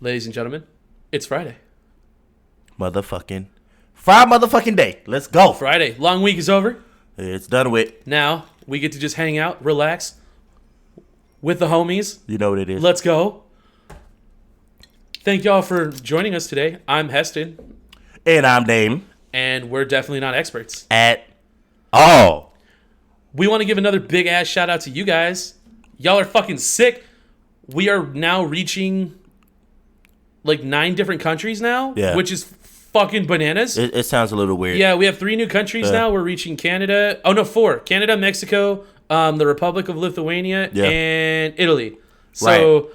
Ladies and gentlemen, it's Friday. Motherfucking day. Let's go. Friday. Long week is over. It's done with. Now we get to just hang out, relax with the homies. You know what it is. Let's go. Thank y'all for joining us today. I'm Heston. And I'm Dame. And we're definitely not experts at all. We want to give another big ass shout out to you guys. Y'all are fucking sick. We are now reaching like 9 different countries now, which is fucking bananas. It sounds a little weird. Yeah, we have 3 new countries now. We're reaching Canada. Oh, no, 4. Canada, Mexico, the Republic of Lithuania, and Italy. So,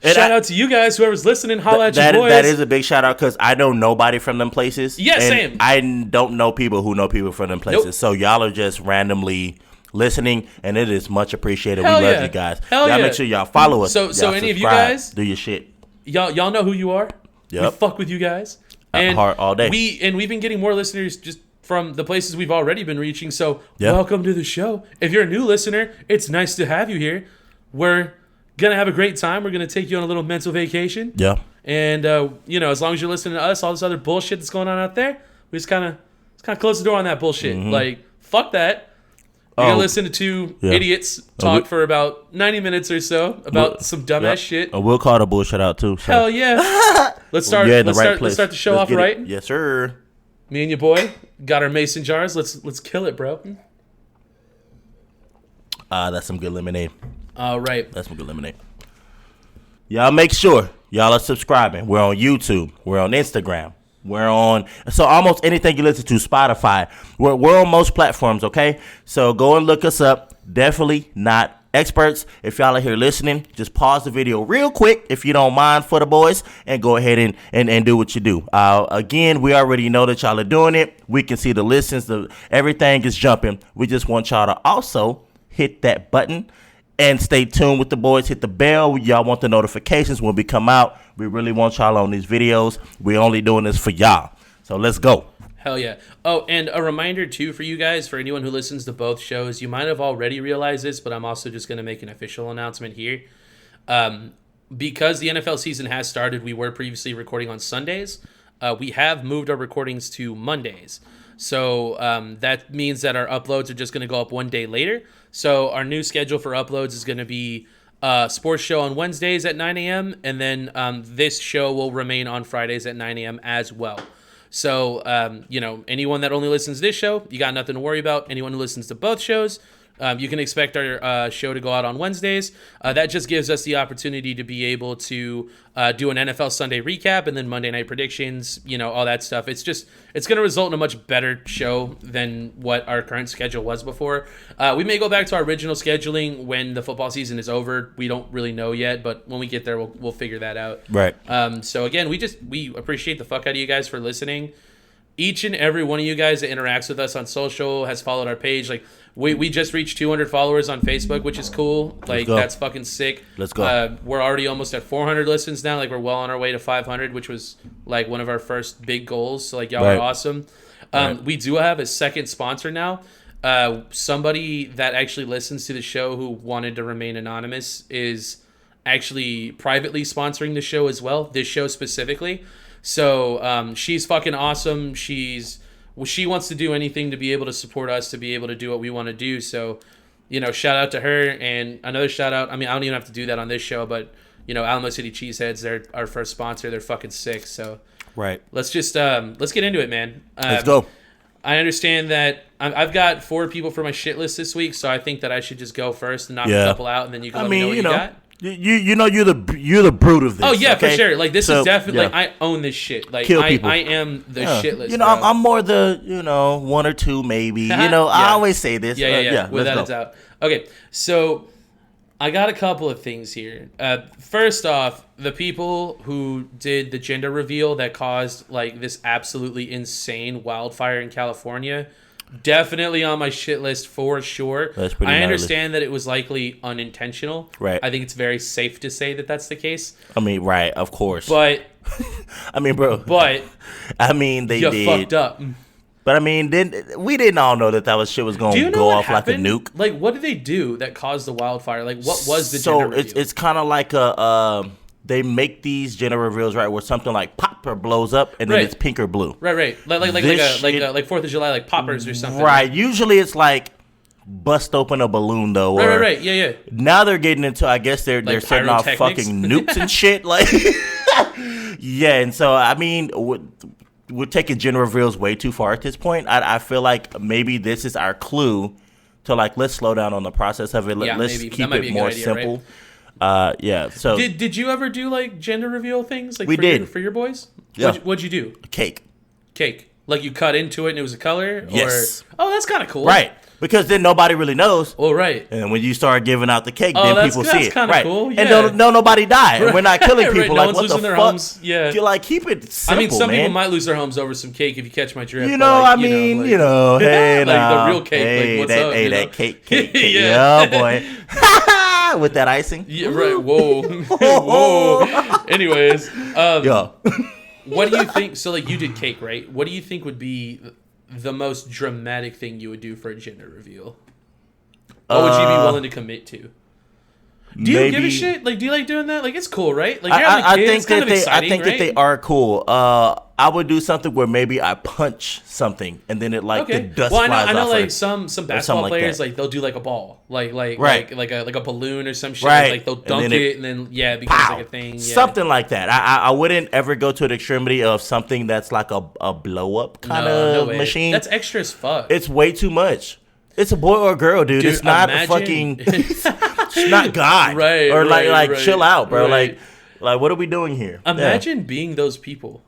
shout out to you guys, whoever's listening. Holla at your boys. That is a big shout out because I know nobody from them places. Yeah, same. I don't know people who know people from them places. Nope. So, y'all are just randomly listening, and it is much appreciated. We love you guys. Y'all make sure y'all follow us. So any of you guys, do your shit. Y'all know who you are. Yep. We fuck with you guys. And heart all day. We've been getting more listeners just from the places we've already been reaching. So welcome to the show. If you're a new listener, it's nice to have you here. We're gonna have a great time. We're gonna take you on a little mental vacation. Yeah. And as long as you're listening to us, all this other bullshit that's going on out there, we just kind of close the door on that bullshit. Mm-hmm. Like fuck that. You're going to listen to 2 idiots talk for about 90 minutes or so about some dumbass shit. We'll call the bullshit out too. So. Hell yeah. Let's start the show off right. Yes, sir. Me and your boy got our mason jars. Let's kill it, bro. That's some good lemonade. All right. That's some good lemonade. Y'all make sure y'all are subscribing. We're on YouTube. We're on Instagram. We're on almost anything you listen to, Spotify. We're on most platforms, okay? So go and look us up. Definitely not experts. If y'all are here listening, just pause the video real quick if you don't mind for the boys and go ahead and do what you do. Again, we already know that y'all are doing it. We can see the listens. Everything is jumping. We just want y'all to also hit that button and stay tuned with the boys. Hit the bell. Y'all want the notifications when we come out. We really want y'all on these videos. We're only doing this for y'all. So let's go. Hell yeah. Oh, and a reminder, too, for you guys, for anyone who listens to both shows, you might have already realized this, but I'm also just going to make an official announcement here. Because the NFL season has started, we were previously recording on Sundays. We have moved our recordings to Mondays. So that means that our uploads are just going to go up one day later. So our new schedule for uploads is going to be sports show on Wednesdays at 9 a.m. And then this show will remain on Fridays at 9 a.m. as well. So, anyone that only listens to this show, you got nothing to worry about. Anyone who listens to both shows, you can expect our show to go out on Wednesdays. That just gives us the opportunity to be able to do an NFL Sunday recap and then Monday night predictions, all that stuff. It's going to result in a much better show than what our current schedule was before. We may go back to our original scheduling when the football season is over. We don't really know yet, but when we get there, we'll figure that out. Right. So again, we appreciate the fuck out of you guys for listening. Each and every one of you guys that interacts with us on social has followed our page. Like we just reached 200 followers on Facebook, which is cool. Like that's fucking sick. Let's go. We're already almost at 400 listens now. Like we're well on our way to 500, which was like one of our first big goals. So like y'all are awesome. We do have a second sponsor now. Somebody that actually listens to the show who wanted to remain anonymous is actually privately sponsoring the show as well. This show specifically. So she's fucking awesome. She wants to do anything to be able to support us, to be able to do what we want to do. So, shout out to her. And another shout out. I mean, I don't even have to do that on this show, but, Alamo City Cheeseheads, they're our first sponsor. They're fucking sick. So right. Let's just let's get into it, man. Let's go. I understand that I've got 4 people for my shit list this week, so I think that I should just go first and knock a couple out, and then you can let me know what you got. You're the brute of this. Oh yeah, okay? For sure. Like this is definitely like I own this shit. Like I am the shit list. I'm more the 1 or 2 maybe. I always say this. Yeah. Without a doubt. Okay, so I got a couple of things here. First off, the people who did the gender reveal that caused like this absolutely insane wildfire in California. Definitely on my shit list for sure. That's pretty I understand that it was likely unintentional. Right. I think it's very safe to say that that's the case. I mean, right, of course. But I mean, bro. But I mean, they did. fucked up. But I mean, we didn't all know that shit was going to go off happened? like a nuke. Like, what did they do that caused the wildfire? Like, what was the gender reveal? It's kind of like a they make these gender reveals right where something like pop or blows up and then Right. it's pink or blue. Right. Like 4th of July, like poppers or something. Right. Usually it's like bust open a balloon though. Or Right. Yeah. Now they're getting into, I guess they're setting off pyrotechnics? fucking nukes and shit. Like, yeah. And so I mean, we're taking gender reveals way too far at this point. I feel like maybe this is our clue to like, let's slow down on the process of it. Yeah, let's maybe. keep That might it be a more good idea, simple. Yeah. So Did you ever do like gender reveal things? Like We did. for your boys? Yeah. What'd you do? cake. Cake. Like you cut into it and it was a color? Yes. Or, oh, that's kind of cool. Right. Because then nobody really knows. Well, right. And when you start giving out the cake, Oh, then that's- people that's see it. kinda right. cool, And yeah. don't nobody die. And we're not killing Right, people. no Like, one's what the losing their fuck? homes. Yeah. You're like, keep it simple, I mean, some man. people might lose their homes over some cake if you catch my drift. You but, know, like, hey, like now. the real cake. Hey, like, what's up? you know? that cake. Yeah. Yeah, boy. With that icing. Yeah, right. Whoa. Whoa. Anyways, Yeah. what do you think? So, like, you did cake, right? What do you think would be the most dramatic thing you would do for a gender reveal? What would you be willing to commit to? Do you give a shit? Like, do you like doing that? Like, it's cool, right? Like, you're having a kid, it's kind of exciting, that they are cool. I would do something where maybe I punch something and then it the dust Well, flies I know off like it. some basketball like players that. like they'll do like a ball, like Right. a balloon or some shit. Right. Like they'll And dunk then it and then it becomes Pow! like a thing. Yeah. Something like that. I wouldn't ever go to the extremity of something that's like a blow up kind No of way. machine. That's extra as fuck. It's way too much. It's a boy or a girl, dude. It's not imagine- fucking. It's not God. Right, Or like right, right, chill out, bro. right. Like what are we doing here? Imagine being those people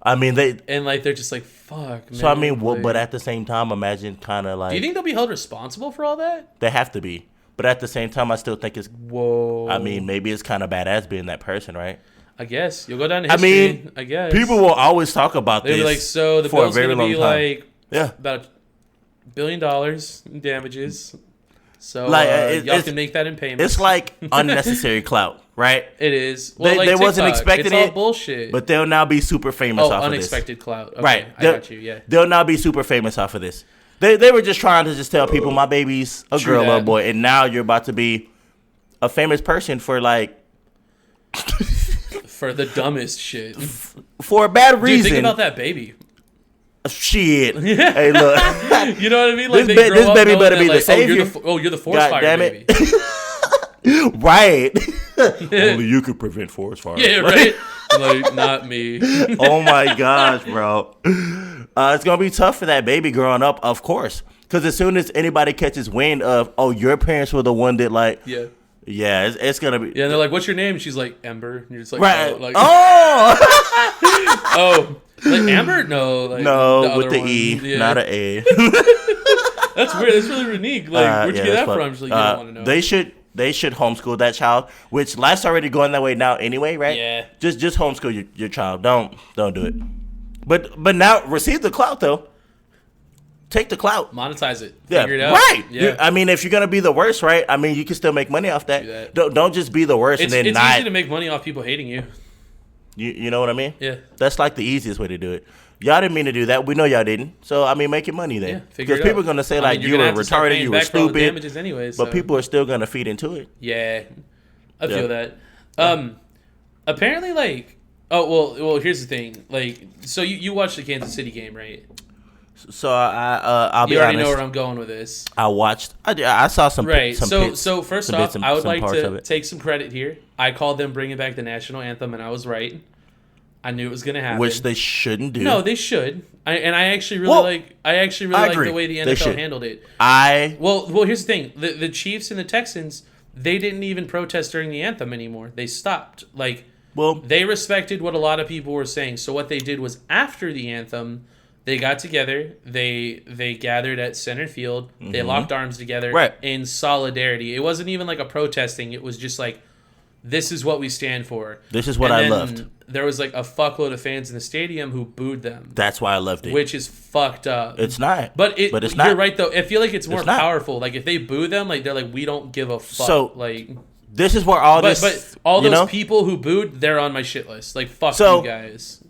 I mean they. and like they're just like fuck. Man. So I mean, like, but at the same time, imagine kind of like do you think they'll be held responsible for all that? they have to be. But at the same time, I still think it's. Whoa. I mean, maybe it's kind of badass being that person, right? I guess you'll go down to history. I guess people will always talk about they'll this. be like, so the for a bill's very gonna long be time. like Yeah. about $1 billion in damages. So Like, y'all can make that in payments. It's like unnecessary clout, right? It is. Well, They like wasn't TikTok, expecting it's all it, bullshit. But they'll now be super famous off of this. Unexpected clout. Okay, Right. I got you. Yeah. They'll now be super famous off of this. They were just trying to just tell people my baby's a True girl or a that. boy, and now you're about to be a famous person for like For the dumbest shit. for a bad Dude, reason. think about that baby. Shit. Hey, look. You know what I mean? Like This they grow this up baby knowing better that, be the like, savior. You're the forest God fire damn baby. it. Right. Only you could prevent forest fires. Yeah, right. Like not me. Oh my gosh, bro. It's gonna be tough for that baby growing up, of course. Because as soon as anybody catches wind of, oh, your parents were the one that like, Yeah. yeah, it's gonna be. Yeah, and they're like, "What's your name?" And she's like, "Ember." And you're just like, Right. "Oh, like, Oh. oh, like Amber? No, like, No, with other the one. E, Yeah. not an A. That's weird. That's really unique. Like, where'd you Yeah, get that's that fun. from? She's like, you don't want to know. They should homeschool that child, which life's already going that way now anyway, right? Yeah. Just homeschool your child. Don't do it. But now receive the clout though. Take the clout. Monetize it. Yeah, Figure it out. right. Yeah. I mean, if you're gonna be the worst, right? I mean, you can still make money off that. Do that. Don't just be the worst It's and then easy not. to make money off people hating you. You know what I mean? Yeah. That's like the easiest way to do it. Y'all didn't mean to do that. We know y'all didn't. So I mean, make your money Yeah, then. figure Because it people out. are gonna say I like mean, you you're were gonna have to start retarded, paying you were back for all the stupid. damages anyways, But so. people are still gonna feed into it. Yeah, I Yeah. feel that. Apparently, like, well, here's the thing. Like, so you watched the Kansas City game, right? So I'll be You already honest. know where I'm going with this. I saw some Right. Some So bits, so first some bits off, and I would some like parts of to it. take some credit here. I called them bringing back the national anthem, and I was right. I knew it was gonna happen. which they shouldn't do. No, they should. I actually really Well, like. I actually I really like agree. the way the They NFL should. handled it. Well, Well, here's the thing: the Chiefs and the Texans, they didn't even protest during the anthem anymore. They stopped. Like, they respected what a lot of people were saying. So what they did was after the anthem, they got together. They gathered at center field. They locked arms together Right. in solidarity. It wasn't even like a protesting. It was just like, this is what we stand for. This is what And I then loved. There was like a fuckload of fans in the stadium who booed them, That's why I loved it. which is fucked up. It's not. But it's you're not. right though. I feel like it's more It's not. powerful. Like if they boo them, like they're like, we don't give a fuck. So, like, This is where all but this. all you those know? people who booed, they're on my shit list. Like fuck So- you guys.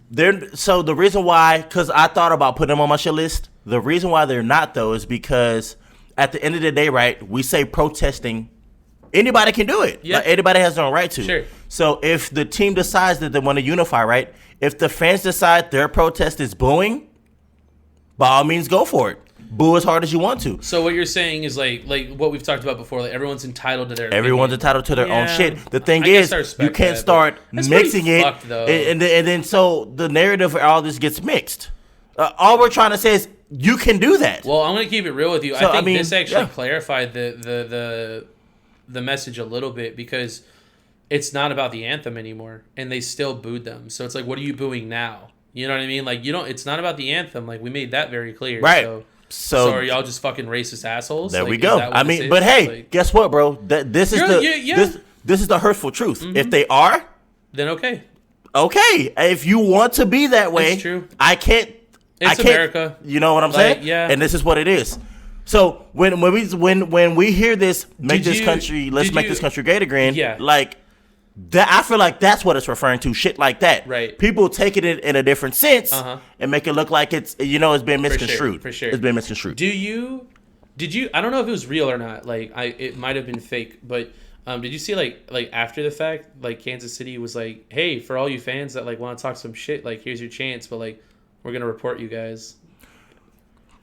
So the reason why, because I thought about putting them on my shit list, the reason why they're not though is because at the end of the day, right, we say protesting, anybody can do it. Yeah. Like, anybody has their own right to. Sure. So if the team decides that they want to unify, right? If the fans decide their protest is booing, by all means, go for it. Boo as hard as you want to. So what you're saying is like what we've talked about before. Like everyone's entitled to their own shit. The thing is, you can't start mixing it, and then so the narrative of all this gets mixed. All we're trying to say is you can do that. Well, I'm gonna keep it real with you. So, I think this actually clarified the message a little bit, because it's not about the anthem anymore, and they still booed them. So it's like, what are you booing now? You know what I mean? Like, you don't. It's not about the anthem. Like, we made that very clear. Right. So are y'all just fucking racist assholes? There we go. I mean, but hey, guess what, bro? This is this is the hurtful truth. Mm-hmm. If they are, then okay. Okay, if you want to be that way, it's true. I can't. It's America. You know what I'm saying? Yeah. And this is what it is. So when we hear this, let's make this country great again. Yeah. Like that, I feel like that's what it's referring to. Shit like that. Right. People taking it in a different sense and make it look like it's been misconstrued. For sure. It's been misconstrued. Did you? I don't know if it was real or not. Like it might have been fake, but. Did you see like after the fact, like Kansas City was like, hey, for all you fans that like want to talk some shit, like here's your chance, but like we're gonna report you guys.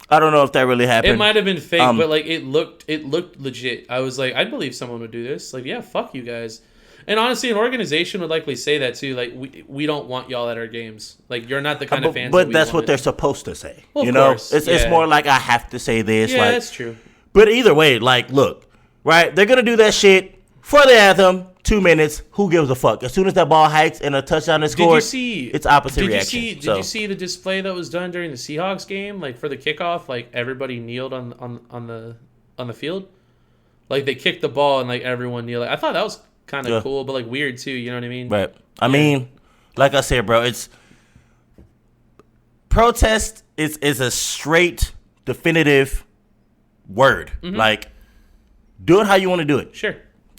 I don't know if that really happened. It might have been fake, but like it looked legit. I was like, I'd believe someone would do this. Like, yeah, fuck you guys. And honestly, an organization would likely say that too. Like, we don't want y'all at our games. Like, you're not the kind of fans. But that's what they're supposed to say. Well, you know, it's more like I have to say this. Yeah, like, that's true. But either way, like, look, right? They're gonna do that shit for the anthem. 2 minutes. Who gives a fuck? As soon as that ball hikes and a touchdown is scored, it's opposite reaction. Did you see the display that was done during the Seahawks game? Like for the kickoff, like everybody kneeled on the field. Like they kicked the ball and like everyone kneeled. I thought that was kind of cool, but like weird too. You know what I mean? Right. I mean, like I said, bro, it's protest is a straight, definitive word. Mm-hmm. Like, do it how you want to do it. Sure.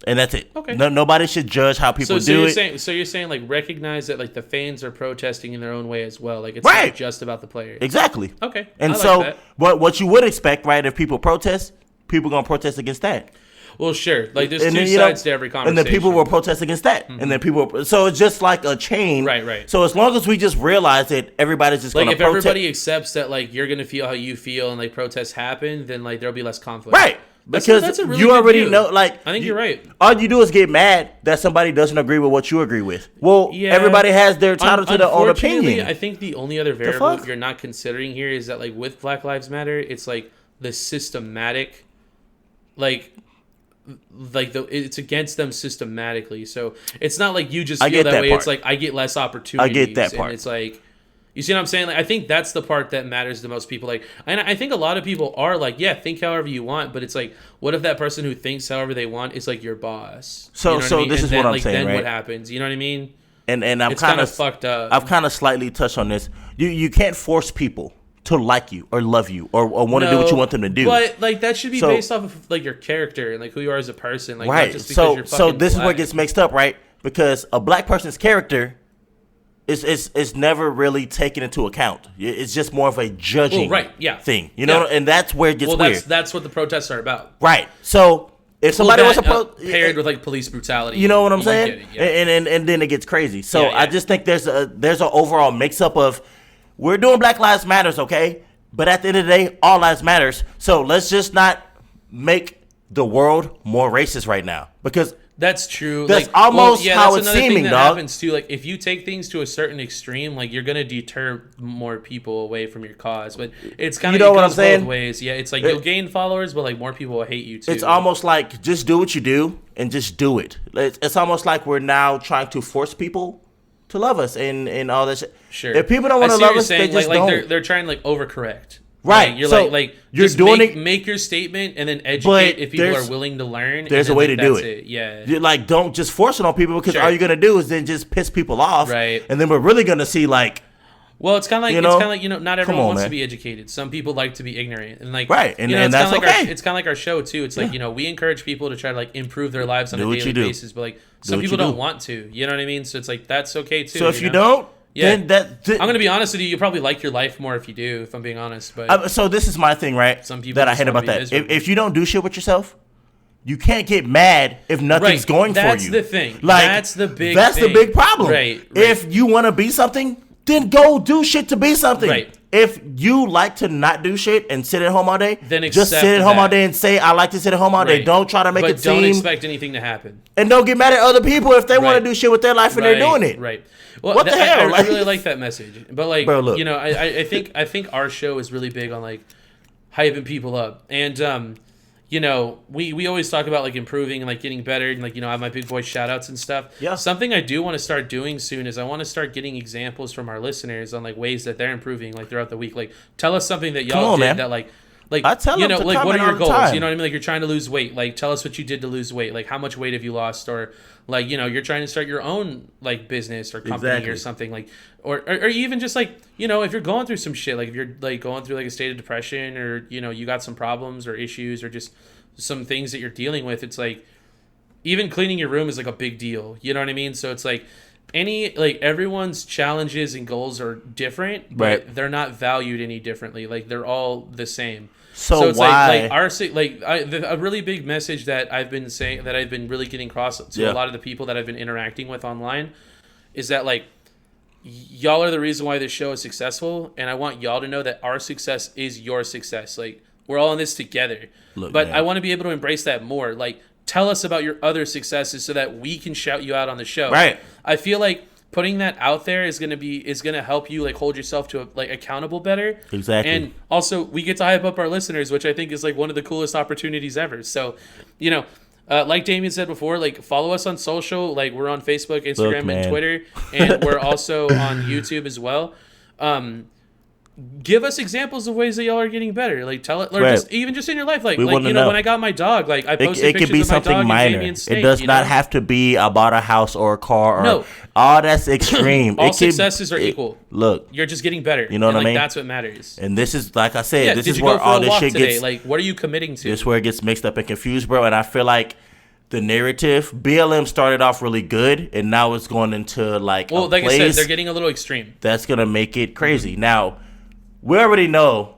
And that's it. Okay. Nobody should judge how people do it. So you're saying like recognize that like the fans are protesting in their own way as well. Like it's not just about the players. Exactly. Okay. And so what you would expect, right? If people protest, people gonna protest against that. Well, sure. Like there's two sides to every conversation. And then people will protest against that. Mm-hmm. And then so it's just like a chain. Right. So as long as we just realize that everybody's just like gonna protest. If everybody accepts that like you're gonna feel how you feel and like protests happen, then like there'll be less conflict. Right. Because that's a really you already view. know, like I think you're right. All you do is get mad that somebody doesn't agree with what you agree with. Well, everybody has their title to their own opinion. I think the only other variable you're not considering here is that, like, with Black Lives Matter, it's like the systematic, it's against them systematically. So it's not like you just feel that way. Part. It's like I get less opportunities. I get that part. And it's like. You see what I'm saying? Like, I think that's the part that matters to most people. Like, and I think a lot of people are like, yeah, think however you want, but it's like, what if that person who thinks however they want is like your boss? So, you know what I mean? This is what I'm saying, then right? what happens? You know what I mean? And I'm it's kind of fucked up. I've kind of slightly touched on this. You can't force people to like you or love you or want to do what you want them to do. But like that should be based off of like your character and like who you are as a person. Like, right. Not just because you're so this black. is where it gets mixed up, right? Because a black person's character. It's never really taken into account. It's just more of a judging thing, you know, and that's where it gets weird. That's what the protests are about, right? So if somebody wants to paired with like police brutality, you know what I'm saying, and then it gets crazy. So I just think there's an overall mix up of we're doing Black Lives Matters, okay, but at the end of the day, all lives matters. So let's just not make the world more racist right now because. That's true. That's almost how it's seeming, dog. Happens too. Like if you take things to a certain extreme, like you're gonna deter more people away from your cause. But it's kind of goes both ways. Yeah, it's like you'll gain followers, but like more people will hate you too. It's almost like just do what you do and just do it. It's almost like we're now trying to force people to love us and all that shit. Sure. If people don't want to love us, they just don't. They're trying to like overcorrect. Right. Like, you're so you're just doing make your statement and then educate if people are willing to learn. There's a way to do it. Yeah. You're like, don't just force it on people because all you're gonna do is then just piss people off. Right. And then we're really gonna see like. Well, it's kind of like not everyone wants to be educated. Some people like to be ignorant, and like right, and that's okay. It's kind of like our show too. It's like we encourage people to try to like improve their lives on a daily basis, but like some people don't want to. You know what I mean? So it's like that's okay too. So if you don't. Yeah, I'm gonna be honest with you. You'll probably like your life more if you do. If I'm being honest, but so this is my thing, right? Some people that I hate about that. If you don't do shit with yourself, you can't get mad if nothing's going for you. That's the thing. Like, that's the big problem. Right. If you want to be something, then go do shit to be something. Right. If you like to not do shit and sit at home all day, then just sit at home all day and say, I like to sit at home all day. Right. Don't try to make it seem. But don't expect anything to happen. And don't get mad at other people if they want to do shit with their life and they're doing it. Right. Well, what the hell? I really like that message. But, like, bro, look. you know, I think our show is really big on, like, hyping people up. And, you know, we always talk about, like, improving and, like, getting better and, like, you know, I have my big boy shout-outs and stuff. Yeah. Something I do want to start doing soon is I want to start getting examples from our listeners on, like, ways that they're improving, like, throughout the week. Like, tell us something that y'all did that, like, I tell you them know, to like, what are your goals? time. You know what I mean? Like, you're trying to lose weight. Like, tell us what you did to lose weight. Like, how much weight have you lost? Or, like, you know, you're trying to start your own, like, business or company or something. Like, or even just, like, you know, if you're going through some shit, like, if you're, like, going through, like, a state of depression or, you know, you got some problems or issues or just some things that you're dealing with, it's, like, even cleaning your room is, like, a big deal. You know what I mean? So it's, like, everyone's challenges and goals are different, but they're not valued any differently. Like, they're all the same. So it's why? A really big message that I've been saying, that I've been really getting across to a lot of the people that I've been interacting with online, is that, like, y'all are the reason why this show is successful, and I want y'all to know that our success is your success. Like, we're all in this together. But man, I want to be able to embrace that more. Like, tell us about your other successes so that we can shout you out on the show. Right. I feel like putting that out there is gonna help you, like, hold yourself to accountable better. Exactly. And also, we get to hype up our listeners, which I think is, like, one of the coolest opportunities ever. So, you know, like Damien said before, like, follow us on social. Like, we're on Facebook, Instagram, and Twitter, and we're also on YouTube as well. Give us examples of ways that y'all are getting better. Like, tell it, or just even just in your life. Like you know, when I got my dog, like, I posted pictures of my dog. It could be something minor. It does not have to be I bought a house or a car. Or, no, all that's extreme. All successes are equal. Look, you're just getting better. You know what I mean? That's what matters. And this is, like I said, this is where all this shit gets. Like, what are you committing to? This is where it gets mixed up and confused, bro. And I feel like the narrative, BLM started off really good, and now it's going into, like, like I said, they're getting a little extreme. That's gonna make it crazy. Mm-hmm. Now, we already know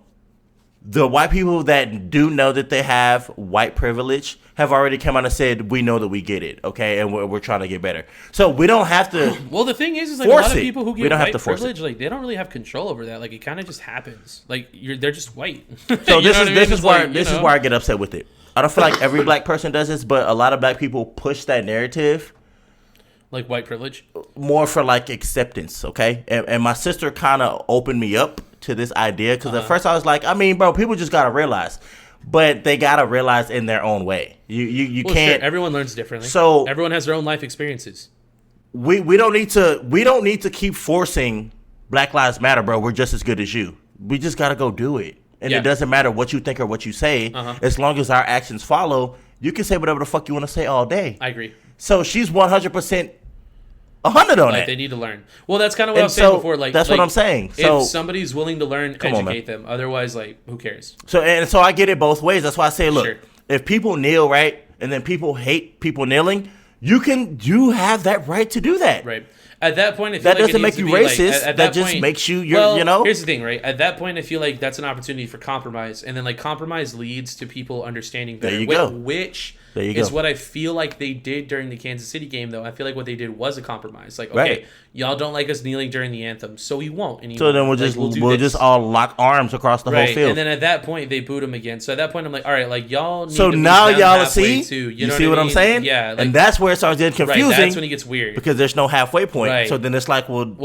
the white people that do know that they have white privilege have already come out and said, we know that we get it, okay, and we're trying to get better. So we don't have to. Well, the thing is like, a lot of people who get white privilege, like, they don't really have control over that. Like, it kind of just happens. Like, they're just white. So this is why I get upset with it. I don't feel like every black person does this, but a lot of black people push that narrative. Like white privilege? More for, like, acceptance, okay? And my sister kind of opened me up to this idea, because at first I was like, I mean, bro, people just got to realize. But they got to realize in their own way. You can't. Sure. Everyone learns differently. So everyone has their own life experiences. We don't need to keep forcing Black Lives Matter, bro. We're just as good as you. We just got to go do it. And it doesn't matter what you think or what you say. As long as our actions follow, you can say whatever the fuck you want to say all day. I agree. So she's 100% 100 on that. They need to learn. Well, that's kind of what I was saying before. Like, that's what I'm saying. So if somebody's willing to learn, educate them. Otherwise, like, who cares? So I get it both ways. That's why I say, look, if people kneel, right, and then people hate people kneeling, you have that right to do that. Right. At that point, I feel that like doesn't make you racist. Like, that just makes you, you know. Here's the thing, right? At that point, I feel like that's an opportunity for compromise, and then, like, compromise leads to people understanding better. There you go. Which is what I feel like they did during the Kansas City game, though. I feel like what they did was a compromise. Like, okay, y'all don't like us kneeling during the anthem, so we won't anymore. So then we'll just all lock arms across the whole field. And then at that point, they boot him again. So at that point, I'm like, all right, like, y'all need so to now y'all see, too, you see what I'm saying? Yeah. Like, and that's where it starts getting confusing. Right, that's when it gets weird. Because there's no halfway point. Right. So then it's like, we don't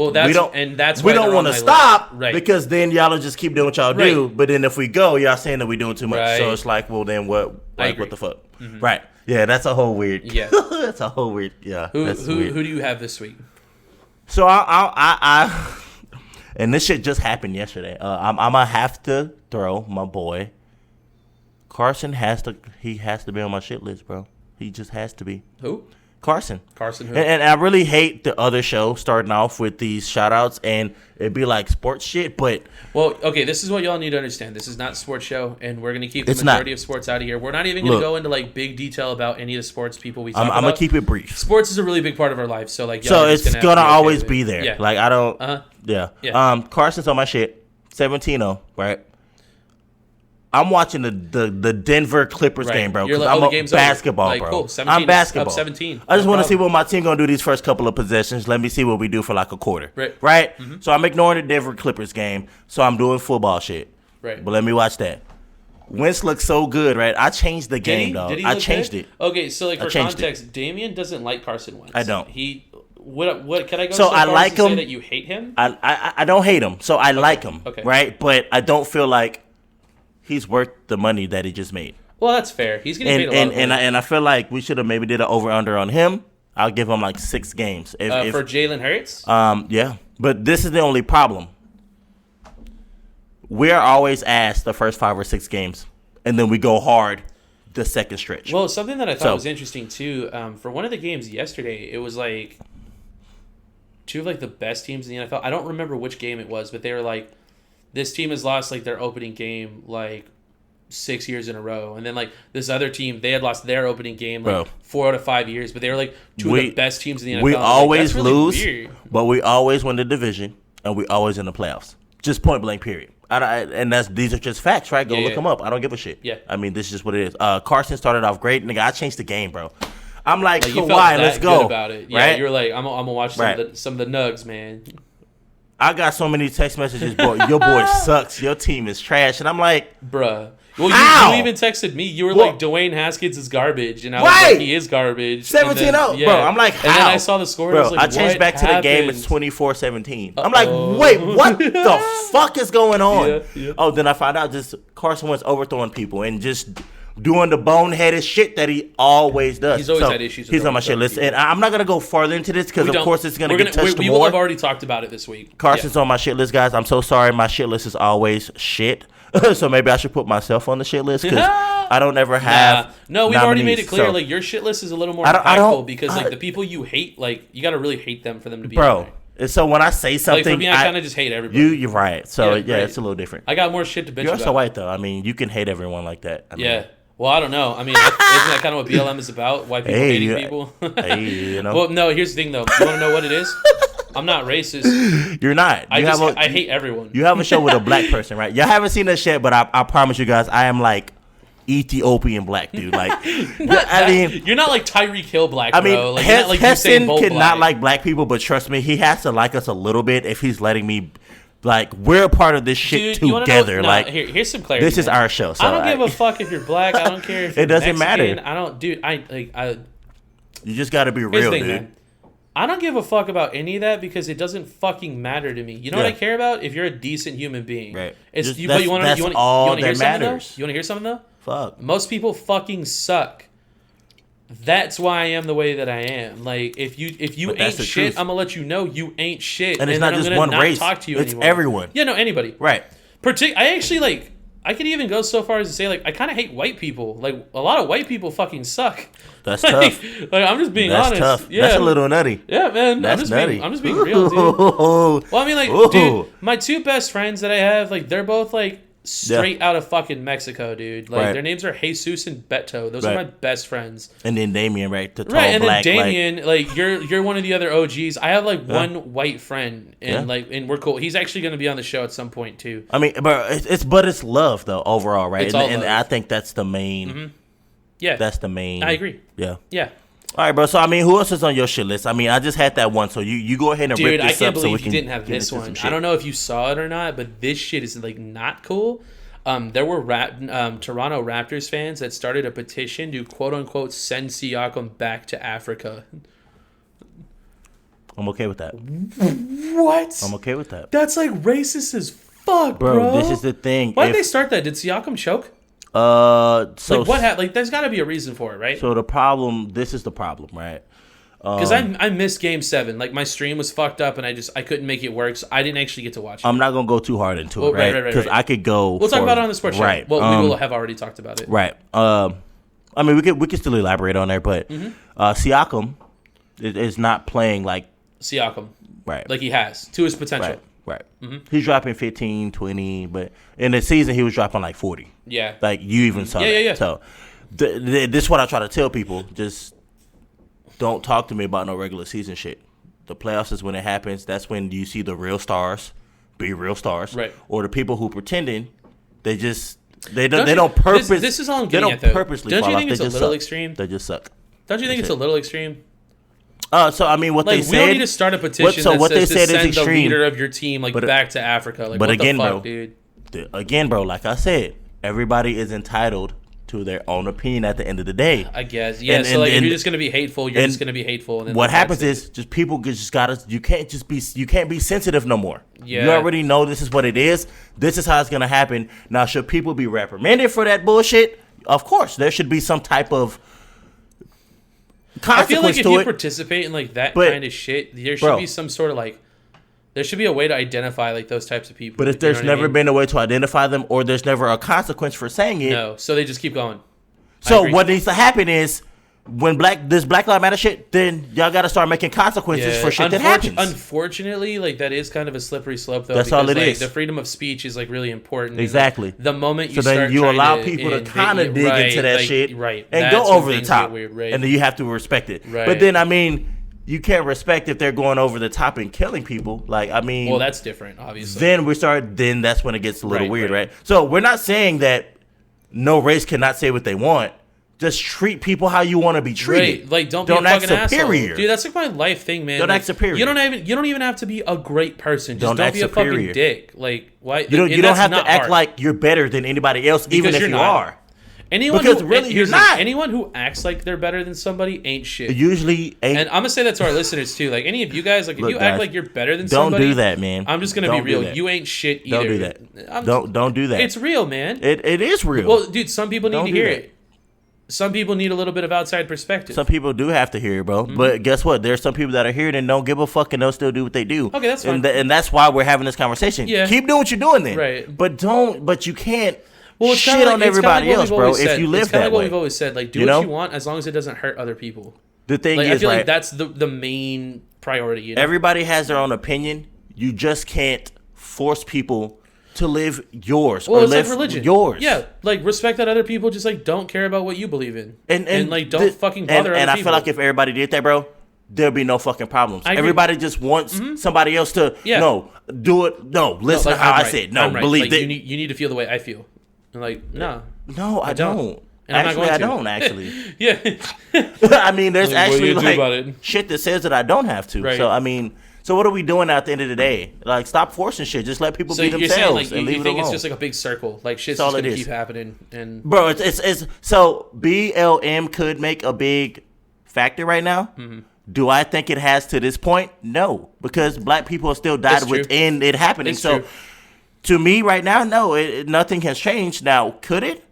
want to stop because then y'all will just keep doing what y'all do. But then if we go, y'all saying that we're doing too much. Right. So it's like, well, then what? Like, what the fuck? Mm-hmm. Right. Yeah, that's a whole weird. Yeah, that's a whole weird. Yeah. Who do you have this week? So I and this shit just happened yesterday. I'm gonna have to throw my boy Carson. He has to be on my shit list, bro. He just has to be. Who? Carson who? And I really hate the other show starting off with these shout outs and it'd be like sports shit, but well, okay, this is what y'all need to understand. This is not a sports show, and we're gonna keep the majority of sports out of here. We're not even gonna go into, like, big detail about any of the sports people we talk about. I'm gonna keep it brief. Sports is a really big part of our life, so, like, so it's gonna always be there. Yeah. Like, I don't yeah. Carson's on my shit. 17-0, right? I'm watching the Denver Clippers game, bro. Because I'm a basketball, like, bro. Cool. 17, I'm basketball. Up 17. I just want to see what my team gonna do these first couple of possessions. Let me see what we do for like a quarter. Right. Mm-hmm. So I'm ignoring the Denver Clippers game. So I'm doing football shit. Right. But let me watch that. Wentz looks so good, right? I changed the game, dog. I changed it. Okay, so like for context, Damian doesn't like Carson Wentz. I don't. What can I go so I like him. Say that you hate him? I don't hate him. So I like him. Okay. Right? But I don't feel like he's worth the money that he just made. Well, that's fair. He's getting paid a lot of money. And I feel like we should have maybe did an over-under on him. I'll give him like 6 games. If for Jalen Hurts? Yeah. But this is the only problem. We're always asked the first 5 or 6 games, and then we go hard the second stretch. Well, something that I thought was interesting, too, for one of the games yesterday, it was like 2 of like the best teams in the NFL. I don't remember which game it was, but they were like, this team has lost like their opening game like 6 years in a row, and then like this other team, they had lost their opening game like 4 out of 5 years, but they were like 2 of the best teams in the NFL. We always really lose, weird. But we always win the division, and we always in the playoffs. Just point blank, period. These are just facts, right? Go look them up. I don't give a shit. Yeah. I mean, this is just what it is. Carson started off great, nigga. I changed the game, bro. I'm like Kawhi, let's go. Good about it. Yeah, right? You're like, I'm gonna watch some of the Nugs, man. I got so many text messages, boy. Your boy sucks. Your team is trash, and I'm like, bruh. Well, you even texted me. You were like, Dwayne Haskins is garbage, and I was like, he is garbage. 17-0, yeah. bro. I'm like, how? And then I saw the score. Bro, and I was like, I changed back to the game. It's 24-17. I'm like, wait, what the fuck is going on? Yeah. Oh, then I found out just Carson Wentz overthrowing people and just doing the boneheaded shit that he always does. He's always had issues. He's on my shit list, and I'm not gonna go farther into this because, of course, it's gonna get touched more. We will have already talked about it this week. Carson's on my shit list, guys. I'm so sorry. My shit list is always shit. So maybe I should put myself on the shit list because I don't ever have. No, we've already made it clear. So, like your shit list is a little more impactful because like the people you hate, like you got to really hate them for them to be. Bro, and so when I say something, like for me, I kind of just hate everybody. You're right. So yeah, it's a little different. I got more shit to bitch about. You're also white though. I mean, you can hate everyone like that. I mean, Well, I don't know. I mean, isn't that kind of what BLM is about? White people hating people? Well, no, here's the thing, though. You want to know what it is? I'm not racist. You're not. I hate everyone. You have a show with a black person, right? Y'all haven't seen this shit, but I promise you guys, I am like Ethiopian black dude. Like, I mean, you're not like Tyreek Hill black. I mean, bro. Like, Heston cannot like black people, but trust me, he has to like us a little bit if he's letting me. Like, we're a part of this shit together. Like, here's some clarity. This is our show. So I don't give a fuck if you're black. I don't care if you're it doesn't Mexican. matter. I don't, dude. You just got to be real, dude. Man. I don't give a fuck about any of that because it doesn't fucking matter to me. You know what I care about? If you're a decent human being, right? It's you want to hear something though? You want to hear something though? Fuck. Most people fucking suck. That's why I am the way that I am. Like if you ain't shit, truth. I'm gonna let you know you ain't shit, and it's not just one race. Talk to you it's anymore. Everyone. Yeah, no, anybody. Right. I actually like. I could even go so far as to say like I kind of hate white people. Like a lot of white people fucking suck. That's tough. Like I'm just being honest. That's tough. Yeah. That's a little nutty. Yeah, man. That's nutty. I'm just being real, dude. Well, I mean, like, dude, my 2 best friends that I have, like, they're both like straight out of fucking Mexico, dude. Like their names are Jesus and Beto. Those are my best friends. And then Damien, right? The tall and black, then Damien, like you're one of the other OGs. I have like one white friend, and and we're cool. He's actually going to be on the show at some point too. I mean, but it's love though overall, right? It's all and love. I think that's the main. Mm-hmm. Yeah, that's the main. I agree. Yeah. All right, bro. So I mean, who else is on your shit list? I mean, I just had that one, so you go ahead and rip this up so we can. Dude, I can't believe you didn't have this one. I don't know if you saw it or not, but this shit is like not cool. There were Toronto Raptors fans that started a petition to quote unquote send Siakam back to Africa. I'm okay with that. What? I'm okay with that. That's like racist as fuck, bro. This is the thing. Why did they start that? Did Siakam choke? So like what happened? Like there's got to be a reason for it, right? So the problem. This is the problem, right? Because I missed Game 7. Like my stream was fucked up, and I couldn't make it work, so I didn't actually get to watch it. I'm not gonna go too hard into it, right? Because I could go. We'll talk about it on the sports show. Right. Well, we will have already talked about it. Right. I mean, we could still elaborate on there, but Siakam is not playing like Siakam, right? Like he has to his potential. Right. Mm-hmm. He's dropping 15, 20, but in the season he was dropping like 40. Yeah. Like you even saw that. Yeah. So this is what I try to tell people. Just don't talk to me about no regular season shit. The playoffs is when it happens. That's when you see the real stars be real stars. Right. Or the people who pretending, they just They don't purpose. This is all I'm getting at, though. They don't purposely Don't fall you off. think They it's a just little suck. extreme? They just suck. Don't you think it's a little extreme? So I mean, what Like, they said. we don't need to start a petition that what says they to said is send the extreme. leader of your team back to Africa. Like, but what again, the fuck, bro, dude? Again, bro, like I said, everybody is entitled to their own opinion at the end of the day. I guess, yeah. So like, if you're just gonna be hateful, you're just gonna be hateful. And then what happens is just people just gotta. You can't be sensitive no more. Yeah. You already know this is what it is. This is how it's gonna happen. Now, should people be reprimanded for that bullshit? Of course, there should be some type of consequence I feel like if to you it. participate in like that kind of shit, there should be some sort of like. There should be a way to identify like those types of people. But if there's never been a way to identify them, or there's never a consequence for saying it, no, so they just keep going. So what needs to happen is when this Black Lives Matter shit, then y'all got to start making consequences for shit that happens. Unfortunately, like that is kind of a slippery slope, though. That's all it is. The freedom of speech is like really important. Exactly. And, like, the moment you so then start you allow to people to kind of dig into that shit, right, and go over the top, and then you have to respect it. Right. But then I mean, you can't respect if they're going over the top and killing people. Like I mean, well, that's different, obviously. Then that's when it gets a little weird, right? So we're not saying that no race cannot say what they want. Just treat people how you want to be treated. Right. Like don't be a act fucking superior. asshole. Dude, that's like my life thing, man. Don't like, act superior. You don't even have to be a great person. Just don't act be a superior. fucking dick. Like why You don't have to act hard. like you're better than anybody else, Because even if you're you not. are. Anyone Because who, really, here's you're the thing, not. anyone who acts like they're better than somebody ain't shit. Usually ain't. And I'm gonna say that to our listeners too. Like any of you guys, like if Look, you guys, act like you're better than don't somebody, do that, man. I'm just gonna Don't be do real. that. You ain't shit either. Don't do that. Don't do that. It's real, man. It is real. Well, dude, some people need Don't to do hear that. it. Some people need a little bit of outside perspective. Some people do have to hear it, bro. But guess what? There's some people that are here and don't give a fuck and they'll still do what they do. Okay, that's fine. And that's why we're having this conversation. Yeah. Keep doing what you're doing then. Right. But you can't Well, it's shit kinda on like- it's kinda everybody like what else, we've bro, always if said. you live it's kinda that like what way. we've always said. Like, do You what know? you want as long as it doesn't hurt other people. The thing Like, is, I feel right, like that's the main priority. You know? everybody has their own opinion. You just can't force people to live yours Well, or it's live like religion. yours. Yeah, like respect that other people just like don't care about what you believe in, and like don't fucking bother other and I people. feel like if everybody did that, bro, there'll be no fucking problems. I agree. Everybody just wants somebody else to do it. No, listen like, to how I'm I right. said. No, I'm right. believe like, it. you need to feel the way I feel. And like, no, No, I don't. And I'm not Actually, going I to. don't actually. yeah. I mean, there's Like, what do actually you do like about it? shit that says that I don't have to. Right. So I mean, so what are we doing at the end of the day? Like, stop forcing shit. Just let people So be you're themselves saying like and you leave it think alone. it's just like a big circle, like shit's That's all just it gonna is. keep happening, and Bro, it's so BLM could make a big factor right now. Do I think it has to this point? No, because black people have still died That's true. within it happening. It's So true. to me right now, no, nothing has changed. Now, could it?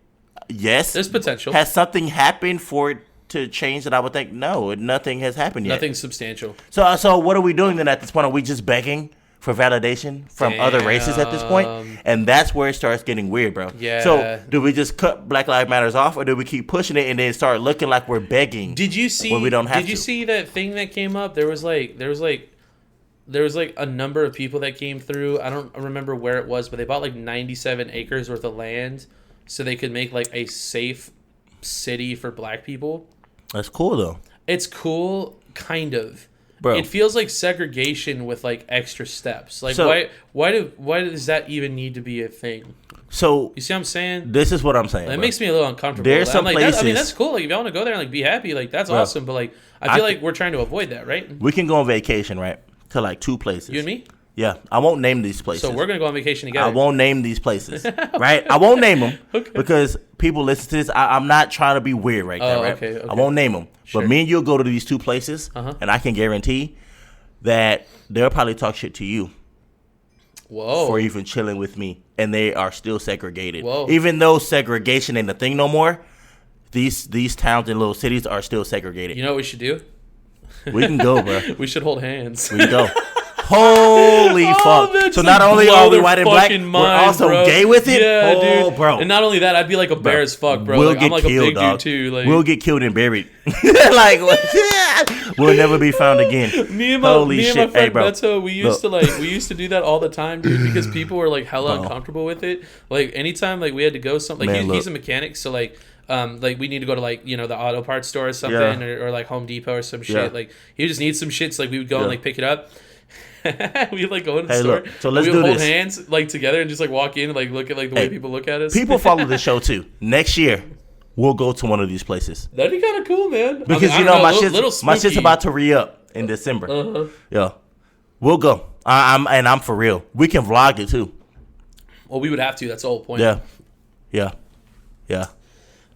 Yes. There's potential. Has something happened for it to change that I would think? No, nothing has happened yet. Nothing substantial. So what are we doing then at this point? Are we just begging for validation from other races at this point? And that's where it starts getting weird, bro. Yeah. So do we just cut Black Lives Matters off, or do we keep pushing it and then start looking like we're begging? Did you see? when we don't have Did you to? see that thing that came up? There was like a number of people that came through. I don't remember where it was, but they bought like 97 acres worth of land so they could make like a safe city for black people. That's cool though. It's cool, kind of. Bro. It feels like segregation with like extra steps. Like So- why does that even need to be a thing? So You see what I'm saying? this is what I'm saying. It bro. makes me a little uncomfortable. There's I'm some like, places. I mean, that's cool. Like, if y'all want to go there and like be happy, like that's awesome. But like, I feel like we're trying to avoid that, right? We can go on vacation, right? To like 2 places. You and me. Yeah, I won't name these places. So we're gonna go on vacation together. I won't name these places, right? I won't name them because people listen to this. I'm not trying to be weird right now, right? okay. I won't name them, Sure. but me and you'll go to these 2 places, and I can guarantee that they'll probably talk shit to you Whoa. for even chilling with me, and they are still segregated. Whoa. Even though segregation ain't a thing no more, these towns and little cities are still segregated. You know what we should do? We can go, bro. We should hold hands. We can go. Holy fuck! that's So like not only blow are we their white and black, fucking we're mind, also bro. gay with it. Yeah, Oh, dude. bro. And not only that, I'd be like a bear as fuck, bro. We'll Like, get I'm like killed, a big dog. dude too. Like We'll get killed and buried. Like we'll never be found again. me and my friend Hey, bro. Beto, we used to do that all the time, dude, because people were like hella uncomfortable with it. Like anytime like we had to go something, like Man, he's a mechanic, so like we need to go to like, you know, the auto parts store or something, Yeah. or like Home Depot or some shit. Yeah. Like he just needs some shit, so like we would go and like pick it up. We like go in the Hey, store. look. So let's we do hold this. hands like together and just like walk in and like look at like the way people look at us. People follow the show too. Next year, we'll go to one of these places That'd be kind of cool, man. because I don't know, my shit's about to re-up in December. Uh-huh. Yeah, we'll go. I'm for real. We can vlog it too. Well, we would have to. That's the whole point. Yeah.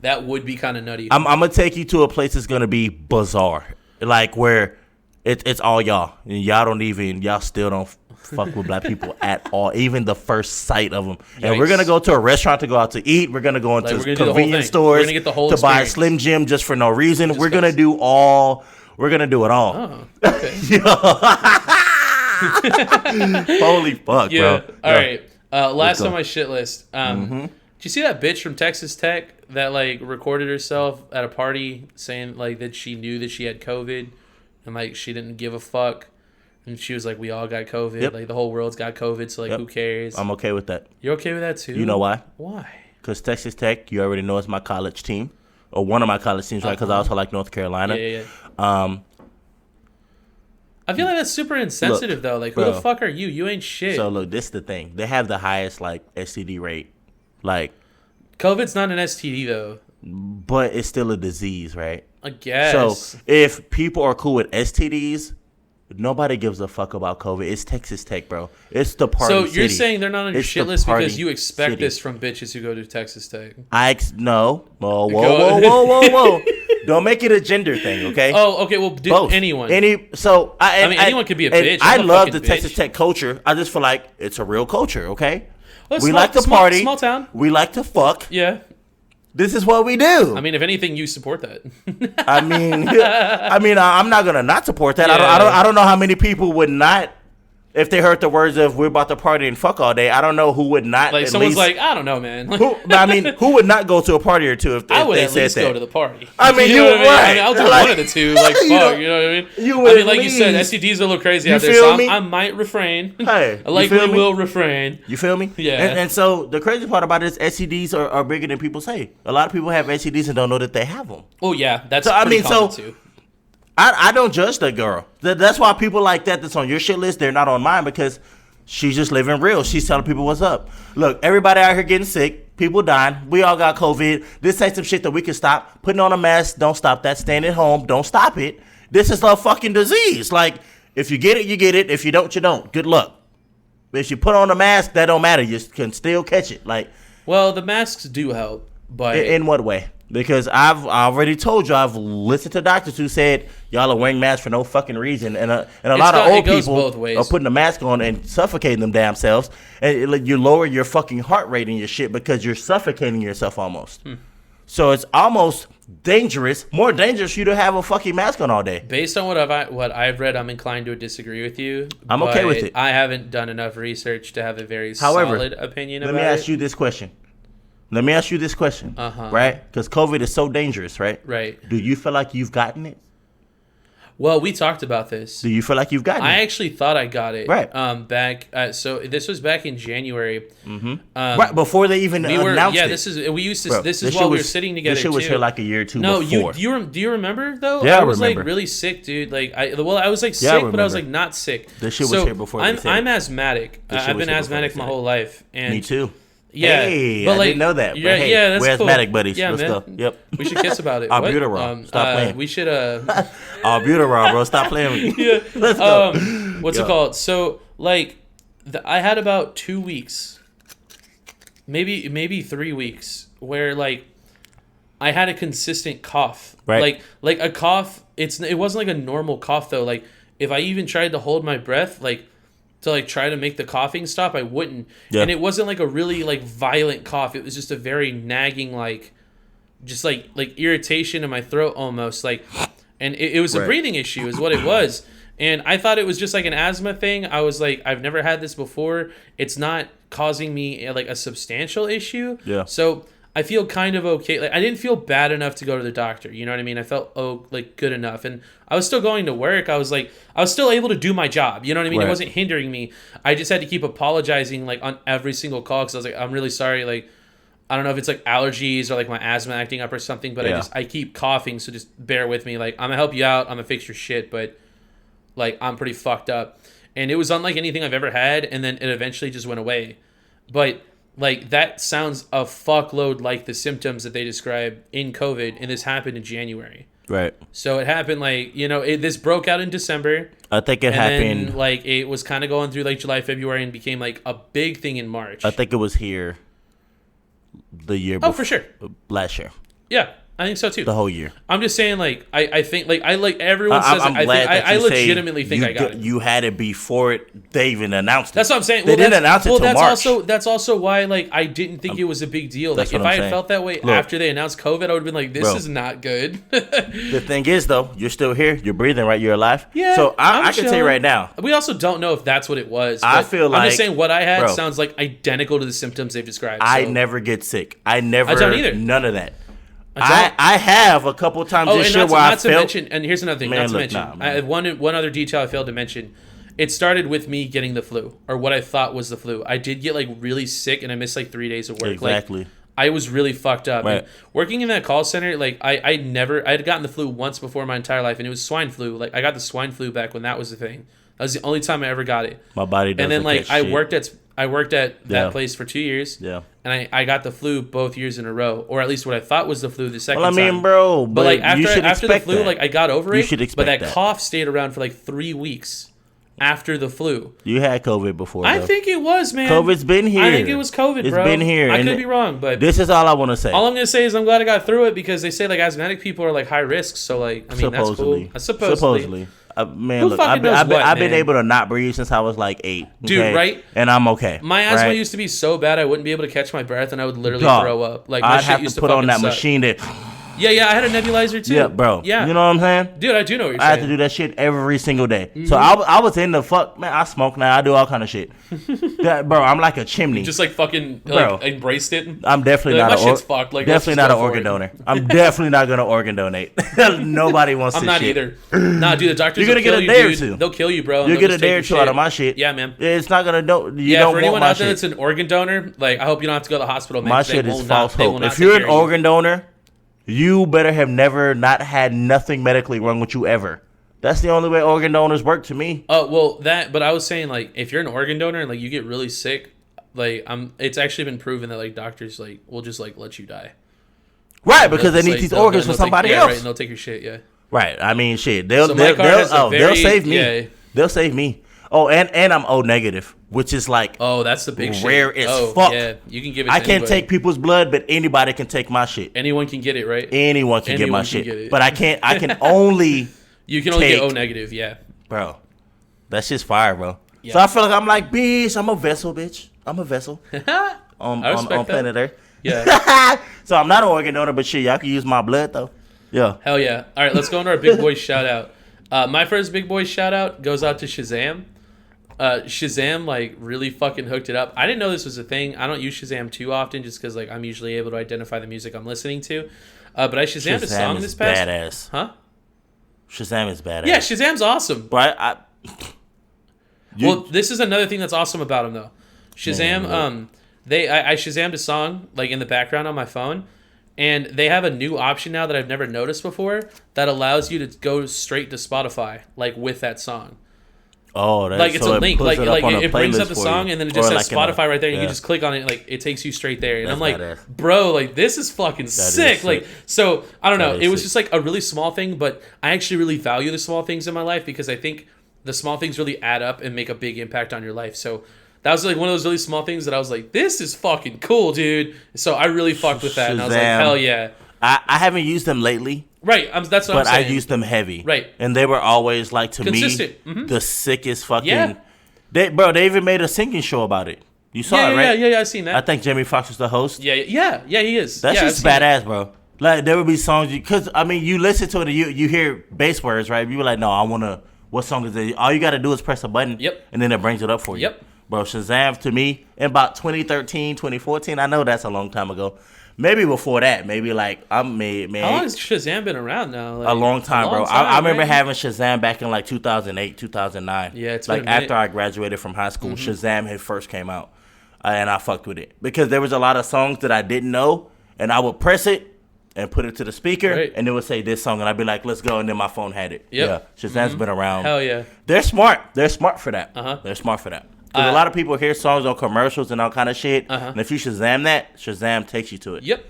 That would be kind of nutty. I'm gonna take you to a place that's gonna be bizarre, like where it's all y'all, and y'all still don't fuck with black people at all, even the first sight of them. And we're gonna go to a restaurant to go out to eat. We're gonna go into convenience stores we're gonna get the whole to buy a experience. Slim Jim just for no reason. We're gonna do it all. Oh, okay. Holy fuck, Yeah. bro. All right. Last go. on my shit list. Did you see that bitch from Texas Tech that like recorded herself at a party saying like that she knew that she had COVID and like she didn't give a fuck and she was like, we all got COVID. Yep. Like the whole world's got COVID. So like, who cares? I'm okay with that. You're okay with that too? You know why? Why? Because Texas Tech, you already know, is my college team, or one of my college teams, right? Because I also like North Carolina. Yeah. I feel like that's super insensitive though. Like, who bro. the fuck are you? You ain't shit. So look, this is the thing. They have the highest like STD rate, like, COVID's not an STD though. but it's still a disease, right? I guess. So if people are cool with STDs, nobody gives a fuck about COVID. It's Texas Tech, bro. It's the party. So you're city. saying they're not on your It's shit the list party because you expect city. this from bitches who go to Texas Tech? No. Whoa. Don't make it a gender thing, okay? Oh, okay. Well, do Both. anyone. Anyone could be a bitch. I I'm a love fucking the Texas bitch. Tech culture. I just feel like it's a real culture, okay? Well, We small- like to small- party. Small town. We like to fuck. Yeah. This is what we do. I mean, if anything, you support that. I'm not gonna not support that. Yeah. I don't know how many people would not, if they heard the words of "we're about to party and fuck all day." I don't know who would not. Like at someone's least, like, I don't know, man. who would not go to a party or two if I would they at said least that? go to the party. I mean, you you know what I mean? right. I mean, I'll do Like, one of the two. Like, fuck, you know, you know what I mean? you I would mean, like you said, leave. STDs are a little crazy You out there, feel so me? I might refrain. Hey, I you likely feel me? will refrain. You feel me? Yeah. And so the crazy part about it is STDs are bigger than people say. A lot of people have STDs and don't know that they have them. Oh yeah, that's So, I pretty mean, common so- too. I don't judge that girl. That's why people like that's on your shit list, they're not on mine, because she's just living real. She's telling people what's up. Look, everybody out here getting sick. People dying. We all got COVID. This ain't some shit that we can stop. Putting on a mask, don't stop that. Staying at home, don't stop it. This is a fucking disease. Like, if you get it, you get it. If you don't, you don't. Good luck. If you put on a mask, that don't matter. You can still catch it. Like, Well, the masks do help, but in what way? Because I've already told you, I've listened to doctors who said y'all are wearing masks for no fucking reason, and a lot of old it goes people both ways. are putting a mask on and suffocating them damn selves, and you lower your fucking heart rate in your shit because you're suffocating yourself almost. So it's almost dangerous, more dangerous for you to have a fucking mask on all day. based on what I've read, I'm inclined to disagree with you. I'm okay with but it. I haven't done enough research to have a very However, solid opinion Let about me ask it. you this question. Right? Because COVID is so dangerous, right? Right. Do you feel like you've gotten it? Well, we talked about this. Do you feel like you've gotten I it? actually thought I got it. Right. Back. So this was back in January. Right, before they even announced it. This is we used to. Bro, this is shit while we were was- sitting together This shit was too. here like a year or two No, before. do you remember though? Yeah, I was remember. like really sick, dude. Like I was like Yeah, I sick, but I was like remember. not sick. This shit was So here before they said I'm it. asthmatic. This shit I've was been here before asthmatic they my said it. whole life. And Me too. Yeah, Hey, but I like, didn't know that. But Yeah, hey, yeah, that's we're cool. asthmatic buddies. Yeah, Let's man. go. Yep. We should kiss about it. Albuterol. Stop playing. We should. Albuterol, bro. Stop playing with me. Yeah. Let's go. What's Yeah. it called? So like, I had about 2 weeks, maybe 3 weeks, where like I had a consistent cough. Right. Like a cough. It wasn't like a normal cough though. Like if I even tried to hold my breath, like to like try to make the coughing stop, I wouldn't. Yeah. And it wasn't like a really like violent cough. It was just a very nagging like, just like irritation in my throat almost like, and it was a Right. breathing issue is what it was. And I thought it was just like an asthma thing. I was like, I've never had this before. It's not causing me like a substantial issue. Yeah. So I feel kind of okay. Like I didn't feel bad enough to go to the doctor. You know what I mean? I felt like good enough, and I was still going to work. I was still able to do my job. You know what I mean? Right. It wasn't hindering me. I just had to keep apologizing like on every single call because I was like, I'm really sorry. Like I don't know if it's like allergies or like my asthma acting up or something, but Yeah. I keep coughing. So just bear with me. Like I'm gonna help you out. I'm gonna fix your shit, but like I'm pretty fucked up, and it was unlike anything I've ever had, and then it eventually just went away. But like that sounds a fuckload like the symptoms that they described in COVID, and this happened in January. Right. So it happened like, this broke out in December. I think it happened. Then, like it was kind of going through like July, February, and became like a big thing in March. I think it was here the year before. Oh, for sure. Last year. Yeah. I think so too. The whole year. I'm just saying, like, I think, like, everyone says I'm it. glad that I you legitimately say think I got it. You had it before they even announced it. That's what I'm saying. They didn't announce it until March. That's also why, like, I didn't think it was a big deal. Like, if I had felt that way after they announced COVID, I would have been like, this is not good. The thing is, though, you're still here. You're breathing, right? You're alive. Yeah. So I can tell you right now. We also don't know if that's what it was. I feel like. I'm just saying what I had sounds like identical to the symptoms they've described. I never get sick. I don't either. None of that. I have a couple times this year where I felt. Mention, and here's another thing. I have one other detail I failed to mention. It started with me getting the flu, or what I thought was the flu. I did get like really sick, and I missed like 3 days of work. Exactly. Like, I was really fucked up. Right. And working in that call center, like I had gotten the flu once before my entire life, and it was swine flu. Like I got the swine flu back when that was the thing. That was the only time I ever got it. My body doesn't. And then like I worked at that Yeah. place for 2 years. Yeah. And I got the flu both years in a row, or at least what I thought was the flu the second Well, I mean, time. bro, But like after the flu, that. like I got over it. You should expect but that that. cough stayed around for like 3 weeks after the flu. You had COVID before. I though. think it was, man. COVID's been here. I think it was COVID, bro. It's been here. I and could be wrong, but this is all I want to say. all I'm gonna say is I'm glad I got through it, because they say like asthmatic people are like high risk. So like I mean Supposedly. that's cool. Supposedly. Man, Who look, fucking knows I've what, been man? able to not breathe since I was like 8. Dude, okay? right? And I'm okay. My asthma right? used to be so bad I wouldn't be able to catch my breath, and I would literally Dog, throw up. Like my I'd shit have used to to put on fucking that suck. machine that. Yeah, I had a nebulizer too. Yeah, bro. Yeah, You know what I'm saying? dude, I do know what you're I saying. had to do that shit every single day. So I was in the fuck, man. I smoke now. I do all kind of shit. Bro, I'm like a chimney. Just like fucking Bro. like embraced it. I'm definitely Like, not my shit's fucked. Like, let's definitely just not an go for organ it. donor. I'm definitely not gonna organ donate. Nobody wants I'm this not shit. either. Nah, dude, the doctors You're gonna will get kill a day you, or dude. two. They'll kill you, bro. You get a day or two out of my shit. Yeah, man. It's not gonna do. You Yeah, don't for anyone want my out there shit. that's an organ donor, like I hope you don't have to go to the hospital. Man, My 'cause they shit will is not- false they will hope. not If take you're care an of you. organ donor, you better have never not had nothing medically wrong with you ever. That's the only way organ donors work to me. Oh well, but I was saying like if you're an organ donor and like you get really sick, like it's actually been proven that like doctors like will just like let you die. Right, because they Just, need like, these they'll- organs they'll for somebody take, else. Right, and they'll take your shit. Yeah. Right. I mean, shit. They'll So my car has a they'll very- save me. yeah. They'll save me. Oh, and I'm O negative, which is like Oh, that's the big shit. rare as oh, fuck. Yeah, you can give it. I to can't anybody. take people's blood, but anybody can take my shit. Anyone can get it, right? Anyone can get my Anyone can shit, get it. but I can't. I can only, You can only get take- O negative. Yeah. bro. That shit's fire, bro. Yeah. So I feel like I'm like, bitch. I'm a vessel, bitch. I'm a vessel on I respect that. planet Earth. Yeah. So I'm not an organ donor, but shit, y'all can use my blood though. Yeah. Hell yeah. All right, let's go into our big boy shout out. My first big boy shout out goes out to Shazam. Shazam like really fucking hooked it up. I didn't know this was a thing. I don't use Shazam too often just because like I'm usually able to identify the music I'm listening to. But I Shazammed a song this past. Badass. Huh? Shazam is badass. Yeah, Shazam's awesome. But Well, this is another thing that's awesome about him though. Shazam, Man, I Shazammed a song like in the background on my phone, and they have a new option now that I've never noticed before that allows you to go straight to Spotify like with that song. oh, that's, Like it's so a link, puts like it, up on a it brings up playlist the for song you. and then it just Or says like in Spotify right there, and yeah. you just click on it, like it takes you straight there. And That's I'm like, badass. bro, like this is fucking sick. sick. Like so, I don't know. That It is was sick. just like a really small thing, but I actually really value the small things in my life because I think the small things really add up and make a big impact on your life. So that was like one of those really small things that I was like, this is fucking cool, dude. So I really fucked with that, and I was like, Shazam. hell yeah. I haven't used them lately, Right, that's what but I'm I saying. used them heavy. Right. And they were always like to Consistent. me the sickest fucking. Yeah. They even made a singing show about it. You saw it, right? Yeah, I've seen that. I think Jamie Foxx was the host. Yeah, he is. That's yeah, just I've seen it. badass, bro. Like there would be songs because I mean you listen to it and you hear bass words, right? You were like, no, I wanna. What song is it? All you gotta do is press a button. Yep. And then it brings it up for you. Yep. Bro, Shazam to me in about 2013, 2014. I know that's a long time ago. Maybe before that. Maybe like man. How long has Shazam been around now? Like, A long time, bro. long time, I remember right? having Shazam back in like 2008, 2009. Yeah, it's like been a minute. after I graduated from high school, Shazam had first came out, and I fucked with it because there was a lot of songs that I didn't know, and I would press it, and put it to the speaker, Right. and it would say this song, and I'd be like, let's go, and then my phone had it. Yep. Yeah, Shazam's been around. Hell yeah. They're smart. They're smart for that. Uh-huh. They're smart for that. Because a lot of people hear songs on commercials and all kind of shit, and if you Shazam that, Shazam takes you to it. Yep.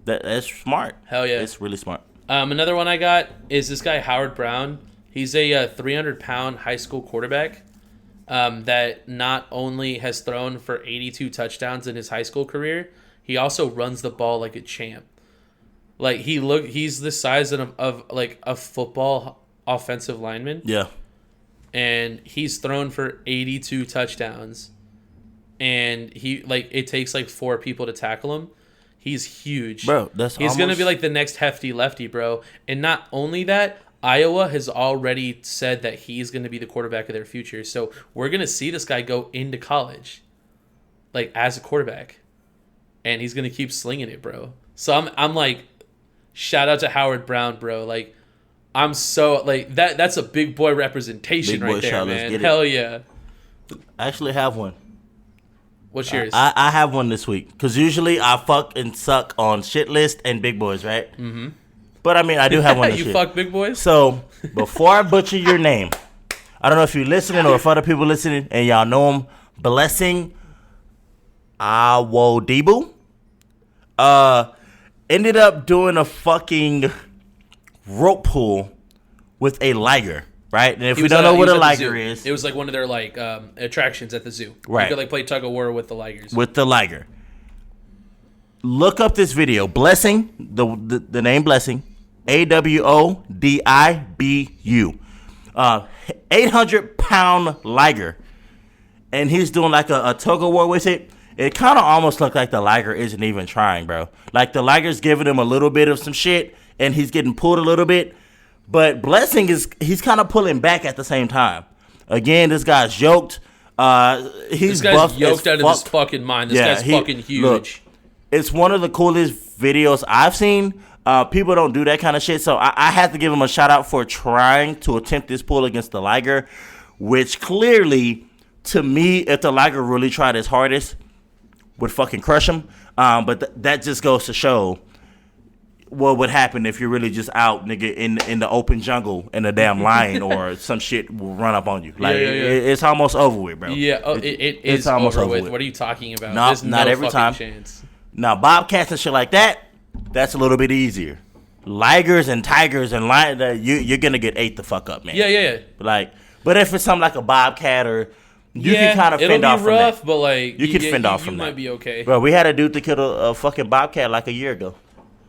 That's smart. Hell yeah. It's really smart. Another one I got is this guy, Howard Brown. He's a 300-pound high school quarterback that not only has thrown for 82 touchdowns in his high school career, he also runs the ball like a champ. Like he's the size of like a football offensive lineman. Yeah. And he's thrown for 82 touchdowns. And it takes like 4 people to tackle him. He's huge. Bro, he's going to be like the next hefty lefty, bro. And not only that, Iowa has already said that he's going to be the quarterback of their future. So we're going to see this guy go into college like as a quarterback. And he's going to keep slinging it, bro. So I'm like, shout out to Howard Brown, bro. Like, I'm so like that's a big boy representation Big boy right there, shot, let's man. get it. Hell yeah. I actually have one. What's yours? I have one this week. Because usually I fuck and suck on shit list and big boys, right? Mm-hmm. But I mean, I do have one this You shit. fuck big boys? So, before I butcher your name, I don't know if you're listening or if other people listening and y'all know him, Blessing Awodibu. Ended up doing a fucking rope pull with a liger, right? And if we don't know what a liger is, it was like one of their like attractions at the zoo. Right. You could like play tug of war with the ligers. with the liger. Look up this video. Blessing, the name Blessing, Awodibu, 800-pound liger, and he's doing like a tug of war with it. It kind of almost looked like the liger isn't even trying, bro. Like the liger's giving him a little bit of some shit, and he's getting pulled a little bit. But Blessing he's kind of pulling back at the same time. Again, this guy's yoked. He's this guy's buff yoked out as of his fuck. fucking mind. This guy's fucking huge. Look, it's one of the coolest videos I've seen. People don't do that kind of shit, so I have to give him a shout out for trying to attempt this pull against the liger, which clearly, to me, if the liger really tried his hardest, would fucking crush him. But that just goes to show what would happen if you're really just out, nigga, in the open jungle and a damn lion or some shit will run up on you. Like it's almost over with, bro. Yeah, it's almost over with. What are you talking about? No, There's not no every time. Chance. Now, bobcats and shit like that, that's a little bit easier. Ligers and tigers and lions, you're gonna get ate the fuck up, man. Yeah. But if it's something like a bobcat or you can kind of fend off from that. It'll be rough, but like you can fend off from that. You might be okay. Bro, we had a dude that killed a fucking bobcat like a year ago.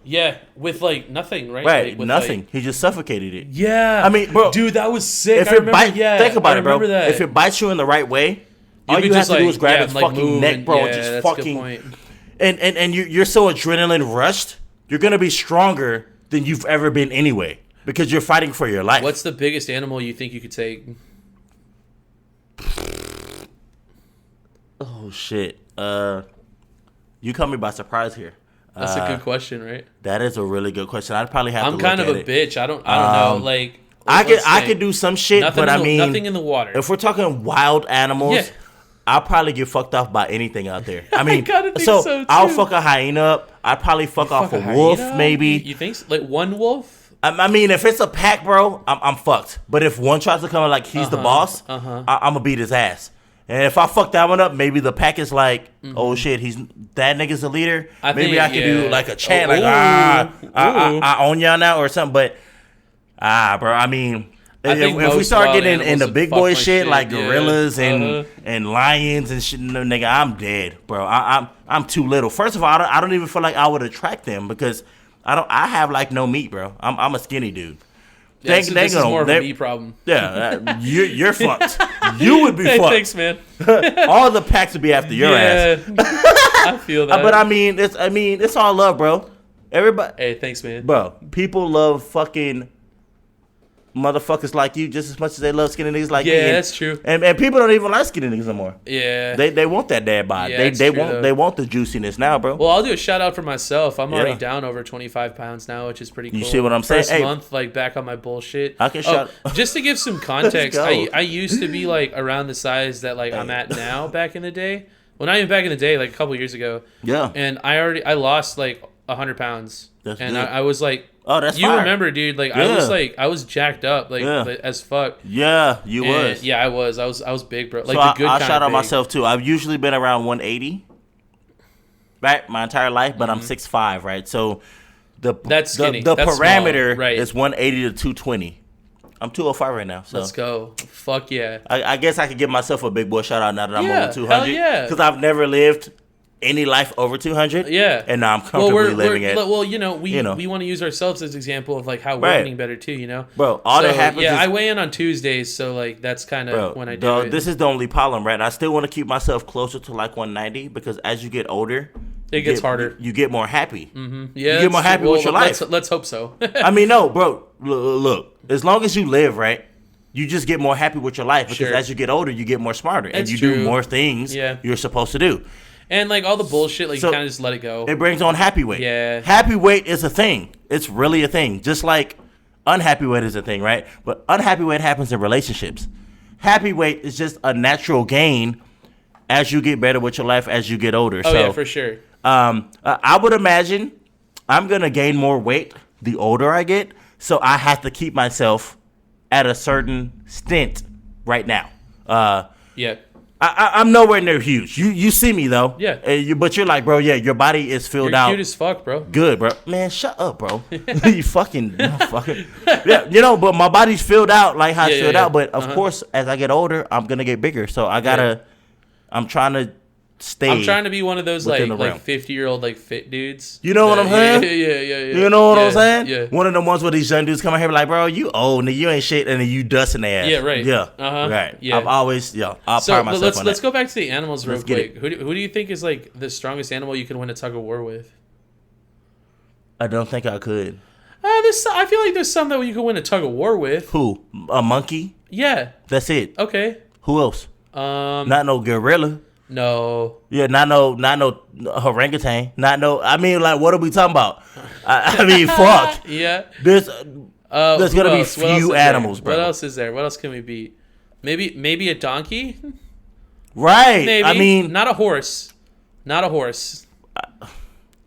Yeah, with like nothing, right? Right, like, with nothing. Like, he just suffocated it. yeah. I mean, bro, dude, that was sick. If I remember, think about it, bro. That. If it bites you in the right way, all you could have just, to do is grab its like, fucking neck, bro, and just that's a good fucking. point. And you're so adrenaline rushed, you're gonna be stronger than you've ever been anyway because you're fighting for your life. What's the biggest animal you think you could take? Oh shit! You caught me by surprise here. That's a good question, right? That is a really good question. I'd probably have to look I'm kind of a it. bitch. I don't know. Like I could do some shit, nothing but I mean, nothing in the water. If we're talking wild animals, Yeah. I'll probably get fucked off by anything out there. I mean, kinda think so so, too. I'll fuck a hyena up. I'd probably fuck off a wolf, hyena? maybe. You think so? Like one wolf? I mean, if it's a pack, bro, I'm fucked. But if one tries to come in like he's the boss, I'm gonna beat his ass. And if I fuck that one up, maybe the pack is like, oh shit, that nigga's the leader. Maybe I could do like a chant, like I own y'all now or something. But bro, I mean, if we start getting into big boy shit like gorillas and lions and shit, no, nigga, I'm dead, bro. I'm too little. First of all, I don't even feel like I would attract them because I have like no meat, bro. I'm a skinny dude. Yeah, this is more of a me problem. Yeah, you're fucked. You would be fucked. Thanks, man. All the packs would be after your ass. I feel that. But I mean, it's all love, bro. Everybody. Hey, thanks, man. Bro, people love fucking motherfuckers like you just as much as they love skinny niggas like me. Yeah, that's true. And people don't even like skinny niggas no more. Yeah. They want that dad bod. Yeah, they want the juiciness now, bro. Well, I'll do a shout out for myself. I'm already down over 25 pounds now, which is pretty cool. You see what I'm saying? First month, like back on my bullshit. I can shout. Just to give some context, go. I used to be like around the size that like I'm at now back in the day. Well, not even back in the day, like a couple years ago. Yeah. And I lost like 100 pounds. That's and good. I was like, oh, that's you fire. remember, dude? Like I was jacked up, like as fuck. Yeah, you was. Yeah, I was big, bro. Like so the good I kind shout of out big. myself too. I've usually been around 180, right, my entire life, but I'm 6'5", right? So that's skinny. The That's parameter small, right. is 180 to 220. I'm 205 right now. So let's go. Fuck yeah. I guess I could give myself a big boy shout out now that I'm over 200. Hell yeah. Because I've never lived any life over 200. Yeah. And now I'm comfortably living it. Well, we want to use ourselves as an example of like how we're Right. getting better too, you know? Bro, all that happens is... I weigh in on Tuesdays, so like that's kind of when I do it. This is the only problem, right? I still want to keep myself closer to like 190 because as you get older... It gets harder. You get more happy. Mm-hmm. Yeah, you get more happy with your life. Let's hope so. I mean, no, bro. Look, as long as you live, right, you just get more happy with your life because as you get older, you get more smarter and you do more things you're supposed to do. And like all the bullshit, like you kind of just let it go. It brings on happy weight. Yeah, happy weight is a thing. It's really a thing. Just like unhappy weight is a thing, right? But unhappy weight happens in relationships. Happy weight is just a natural gain as you get better with your life as you get older. Oh yeah, for sure. I would imagine I'm going to gain more weight the older I get, so I have to keep myself at a certain stint right now. Yeah. I'm nowhere near huge. You see me, though. Yeah. But you're like, bro, yeah, your body is filled out. You're cute as fuck, bro. Good, bro. Man, shut up, bro. you fucking. Yeah, but my body's filled out like how it's filled out. But, of course, as I get older, I'm going to get bigger. So I got to, I'm trying to be one of those like 50-year-old like fit dudes. You know what I'm saying? Yeah. You know what I'm saying? Yeah. One of them ones where these young dudes come out here like, bro, you old and you ain't shit, and then you dusting their ass. Yeah, right. Yeah. Right. Yeah. I've always I'll pride myself on let's that. go back to the animals real quick. Who do you think is like the strongest animal you can win a tug of war with? I don't think I could. I feel like there's some that you can win a tug of war with. Who? A monkey? Yeah. That's it. Okay. Who else? Not no gorilla. No. Yeah, not no orangutan. I mean, like, what are we talking about? I mean, fuck. Yeah. There's gonna be few animals, bro. What else is there? What else can we beat? Maybe a donkey. Right. Maybe. I mean, not a horse. Who else?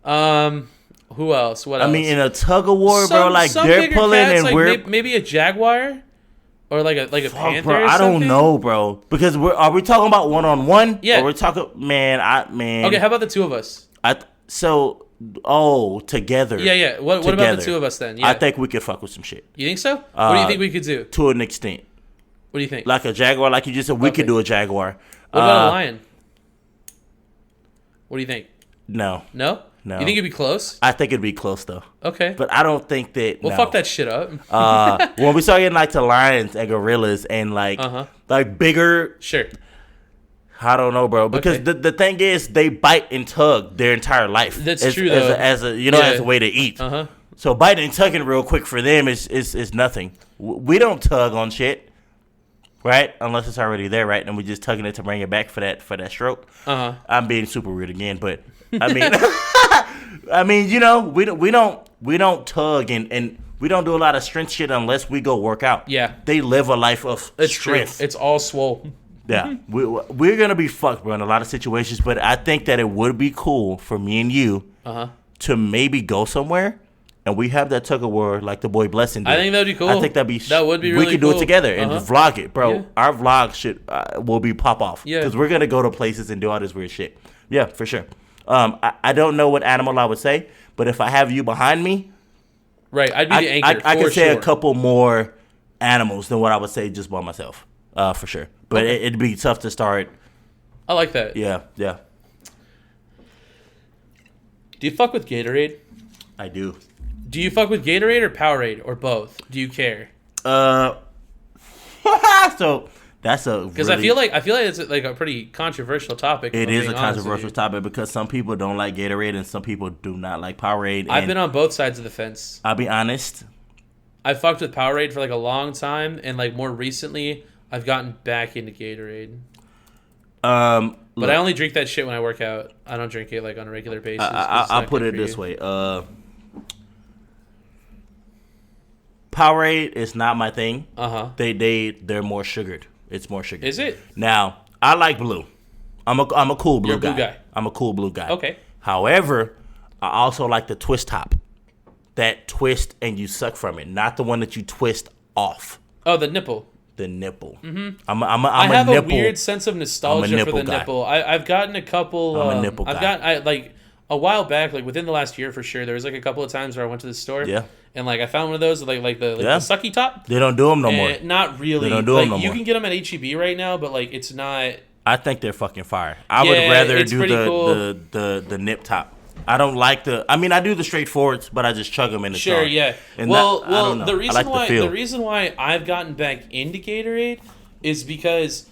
What else? I mean, in a tug of war, bro, like they're pulling cats, and like we're maybe a jaguar. Or like a panther, bro, or I something? don't know, bro. Because are we talking about 1-on-1? Yeah. Or we're talking, man. Okay, how about the two of us? Together. Yeah. What about the two of us then? Yeah. I think we could fuck with some shit. You think so? What do you think we could do? To an extent. What do you think? Like a jaguar, like you just said, we could do a jaguar. What about a lion? What do you think? No. No? No. You think it'd be close? I think it'd be close though. Okay. But I don't think that. Well, fuck that shit up. When we start getting like to lions and gorillas and like bigger. Sure. I don't know, bro. Because the thing is, they bite and tug their entire life. That's true though. As a way to eat. So biting and tugging real quick for them is nothing. We don't tug on shit. Right, unless it's already there, right, and we're just tugging it to bring it back for that stroke. I'm being super weird again, but I mean, we don't tug and we don't do a lot of strength shit unless we go work out. Yeah, they live a life of strength. True. It's all swole. Yeah, we're gonna be fucked, bro, in a lot of situations. But I think that it would be cool for me and you to maybe go somewhere. And we have that tug of war like the boy Blessing did. I think that'd be cool. I think that would be really cool. We could do it together and vlog it, bro. Yeah. Our vlog will be pop off. Yeah. Because we're going to go to places and do all this weird shit. Yeah, for sure. I don't know what animal I would say, but if I have you behind me. Right, I'd be the anchor, I could say a couple more animals than what I would say just by myself. For sure. But it'd be tough to start. I like that. Yeah. Do you fuck with Gatorade? I do. Do you fuck with Gatorade or Powerade or both? Do you care? So that's because I feel like it's like a pretty controversial topic. It is a controversial topic because some people don't like Gatorade and some people do not like Powerade. I've been on both sides of the fence. I'll be honest. I fucked with Powerade for like a long time, and like more recently, I've gotten back into Gatorade. But I only drink that shit when I work out. I don't drink it like on a regular basis. I'll put it this way. Powerade is not my thing. They're more sugared. It's more sugared. Is it? Now, I like blue. I'm a cool blue guy. guy. I'm a cool blue guy. Okay. However, I also like the twist top. That twist and you suck from it, not the one that you twist off. Oh, the nipple. The nipple. Mm-hmm. I have a a weird sense of nostalgia for the guy. nipple. I've gotten a couple. I'm a nipple guy. Like a while back, like within the last year for sure. There was like a couple of times where I went to the store. Yeah. And like I found one of those, like the sucky top. They don't do them no more. Not really. They don't do them no more. You can get them at HEB right now, but like it's not. I think they're fucking fire. I would rather do cool. the nip top. I don't like I do the straightforwards, but I just chug them in the jar. Sure, yeah. And well, I don't know. the reason like the reason why I've gotten back into Gatorade is because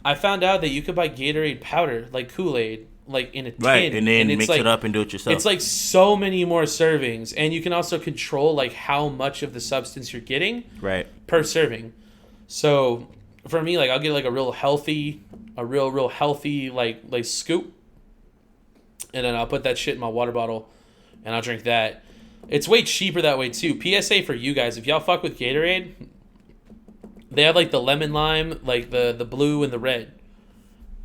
I found out that you could buy Gatorade powder, like Kool-Aid, like in a tin. Right, and then mix like, it up and do it yourself. It's like so many more servings, and you can also control like how much of the substance you're getting per serving. So for me, like I'll get like a real healthy like scoop, and then I'll put that shit in my water bottle, and I'll drink that. It's way cheaper that way too. PSA for you guys, if y'all fuck with Gatorade, they have like the lemon lime, like the blue and the red,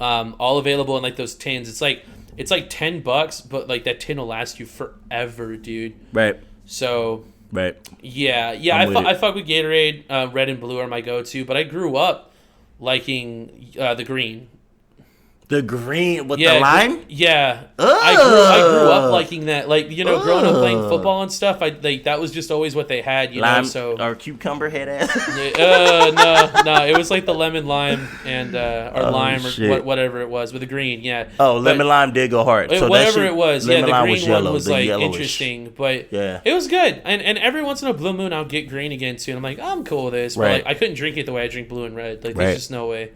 all available in like those tins. It's like $10, but like that tin will last you forever, dude. Right. So. Right. Yeah. I fuck with Gatorade. Red and blue are my go-to, but I grew up liking the green. The green with the lime? Yeah. I grew up liking that. Like, growing up playing football and stuff, that was just always what they had, lime, know, so... Or cucumber head ass? No. It was like the lemon lime and, or lime or whatever it was, with the green, yeah. Oh, lemon lime did go hard. So whatever it was, yeah, the green one was, like, yellowish. interesting, but yeah. It was good. And every once in a blue moon, I'll get green again, too, and I'm like, I'm cool with this, but like, I couldn't drink it the way I drink blue and red. Like, there's just no way.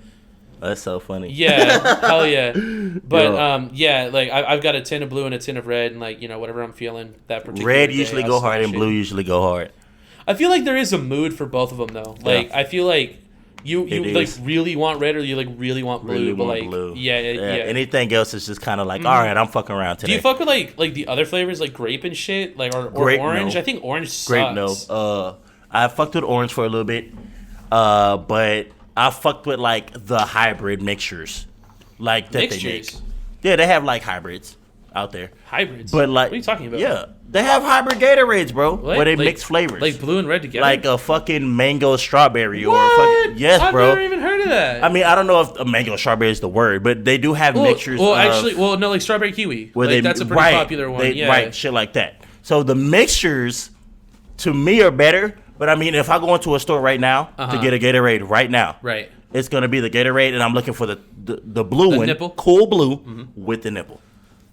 That's so funny. Yeah, hell yeah. But like I've got a tin of blue and a tin of red, and like whatever I'm feeling that particular red day, usually go hard and blue usually go hard. I feel like there is a mood for both of them though. Like I feel like you like really want red or you like really want blue, really but want like blue. Yeah. Anything else is just kind of like all right, I'm fucking around today. Do you fuck with like the other flavors like grape and shit like or grape, orange? No. I think orange sucks. Grape no. I fucked with orange for a little bit, but. I fucked with like the hybrid mixtures, like that they make. Yeah, they have like hybrids out there. Hybrids, but like what are you talking about? Yeah, they have hybrid Gatorades, bro, where they mix flavors, like blue and red together, like a fucking mango strawberry what? Or a fucking yes, bro. I've never even heard of that. I mean, I don't know if a mango strawberry is the word, but they do have mixtures. Well, actually, no, like strawberry kiwi. Where that's a pretty popular one. Right, shit like that. So the mixtures, to me, are better. But I mean, if I go into a store right now to get a Gatorade right now, it's gonna be the Gatorade, and I'm looking for the blue one, nipple? cool blue with the nipple,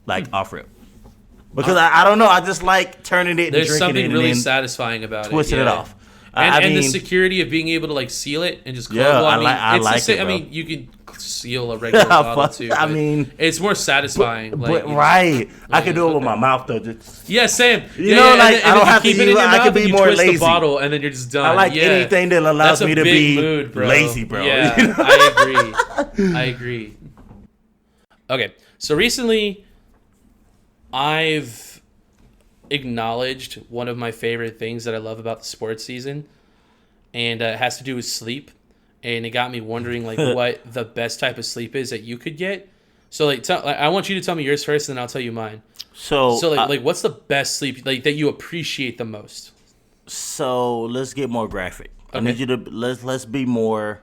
like off rip. Because I don't know, I just like turning it and drinking it. There's something really satisfying about it. Twisting it off. And the security of being able to like seal it and just close. Yeah, well, I like it. I mean, you can seal a regular bottle too. I mean, it's more satisfying. I can do it with my mouth though. Yeah, same. I don't have to. I can be more lazy. The bottle and then you're just done. I like anything that allows me to be lazy, bro. Yeah, I agree. Okay, so recently, I've acknowledged one of my favorite things that I love about the sports season, and it has to do with sleep. And it got me wondering, like, what the best type of sleep is that you could get. So, like, I want you to tell me yours first, and then I'll tell you mine. So like, what's the best sleep like that you appreciate the most? So let's get more graphic. Okay. I need you to let's be more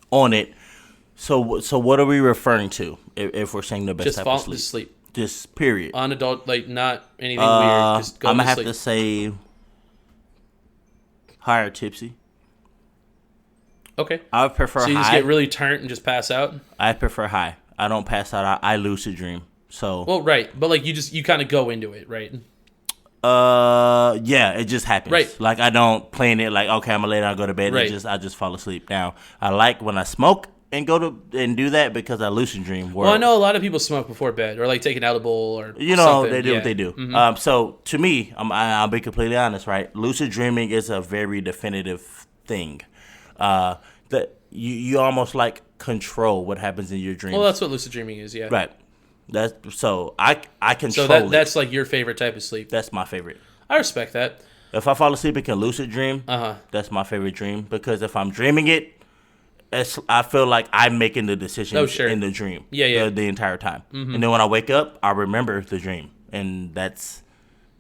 on it. So what are we referring to if we're saying the best type of sleep? Just sleep. Just period. Unadult, like not anything weird. Just go I'm gonna have sleep. to say high or tipsy. Okay. I would prefer high. So you just get really turned and just pass out? I prefer high. I don't pass out. I lucid dream. So. Well, right, but like you kind of go into it, right? Yeah, it just happens. Right. Like I don't plan it. Like okay, I'm gonna lay down, go to bed. Right. I just fall asleep. Now I like when I smoke and do that because I lucid dream. Well, I know a lot of people smoke before bed or like take an edible or something. They do what they do. Mm-hmm. So to me, I'll be completely honest, right? Lucid dreaming is a very definitive thing. That you almost like control what happens in your dreams. Well, that's what lucid dreaming is, yeah. Right. I control. So that's like your favorite type of sleep. That's my favorite. I respect that. If I fall asleep and can lucid dream, that's my favorite dream because if I'm dreaming it, I feel like I'm making the decision in the dream. Yeah. The entire time. Mm-hmm. And then when I wake up, I remember the dream. and that's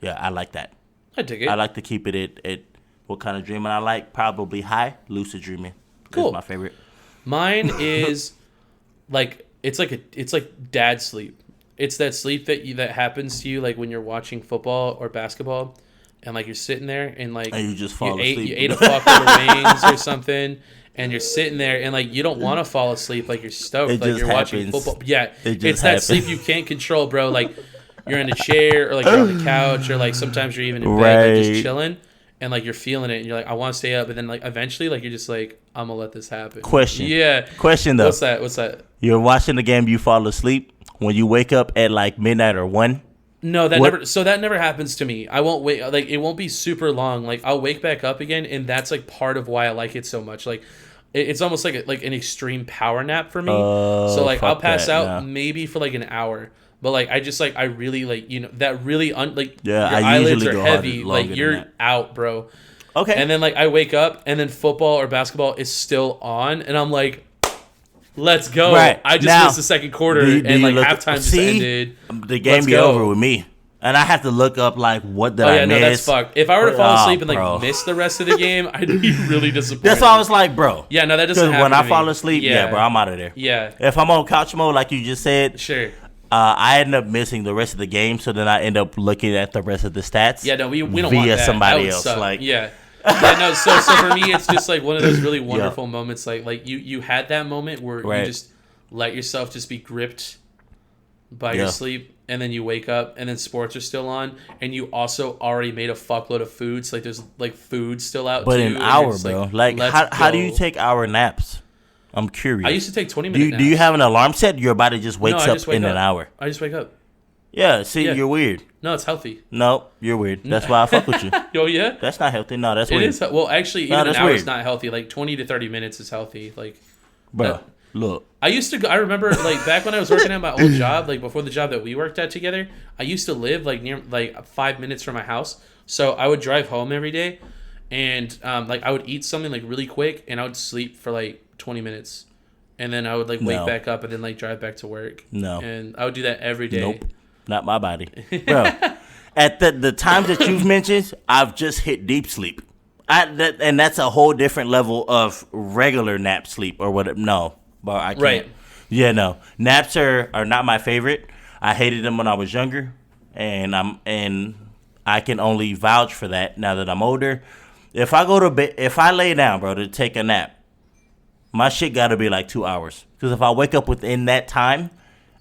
I like that. I dig it. I like to keep it at what kind of dreaming I like. Probably high lucid dreaming. Cool. That's my favorite. Mine is like it's like dad sleep. It's that sleep that happens to you like when you're watching football or basketball, and like you're sitting there and like And you just fall asleep. You ate a fuckload of wings or something, and you're sitting there and like you don't want to fall asleep. Like you're stoked. It like just you're watching happens. football. Yeah, It just it's that happens. sleep you can't control, bro. Like you're in a chair or like you're on the couch or like sometimes you're even in bed like just Right. chilling. And like you're feeling it, and you're like, I want to stay up, but then like eventually, like you're just like, I'm gonna let this happen. Question. Yeah. Question though. What's that? You're watching the game. You fall asleep when you wake up at like midnight or 1. No, that What? never. So that never happens to me. I won't wait. Like it won't be super long. Like I'll wake back up again, and that's like part of why I like it so much. Like it's almost like an extreme power nap for me. So like I'll fuck pass that, out no. maybe for like an hour. But like I just like I really like that really like Yeah, your I eyelids usually are go heavy. harder- Like longer you're than that. out, bro. Okay. And then like I wake up and then football or basketball is still on and I'm like, let's go. Right. I just Now, missed the second quarter do you and like look- halftime just see? ended. The game Let's be go. over with me, and I have to look up like what did Oh I yeah, miss. no, that's fucked. If I were to fall Oh, asleep and like bro. miss the rest of the game, I'd be really disappointed. That's why I was like, bro. Yeah, no, that doesn't Because happen when I to fall me. asleep, yeah, bro, I'm out of there. Yeah, If I'm on couch mode, like you just said, sure. I end up missing the rest of the game, so then I end up looking at the rest of the stats. Yeah, no, we don't via want that. somebody That would else. suck. Like, yeah. Yeah, no, so for me it's just like one of those really wonderful moments like you had that moment where Right. you just let yourself just be gripped by Yeah. your sleep and then you wake up and then sports are still on and you also already made a fuckload of food, so like there's like food still out but too, an and you're hour, just bro. Like, let's how do you go. take hour naps? I'm curious. I used to take 20 do minute you, do you naps. have an alarm set? Your body just wakes I up just wake in up. an hour. I just wake up. Yeah, see, Yeah. you're weird. No, it's healthy. No, you're weird. That's why I fuck with you. Oh yeah? That's not healthy. No, that's It weird. is well actually No, even an that's hour is weird. not healthy. Like 20 to 30 minutes is healthy. Like Bro, that- look. I used to go, I remember like back when I was working at my old job, like before the job that we worked at together, I used to live like near like 5 minutes from my house. So I would drive home every day and like I would eat something like really quick and I would sleep for like 20 minutes. And then I would like wake No. back up and then like drive back to work. No. And I would do that every day. Nope. Not my body. Bro, at the times that you've mentioned, I've just hit deep sleep. And that's a whole different level of regular nap sleep or whatever. No, but I can't. Right. Yeah, no. Naps are not my favorite. I hated them when I was younger, and I can only vouch for that now that I'm older. If I go to bed, if I lay down, bro, to take a nap, my shit got to be like 2 hours. Because if I wake up within that time,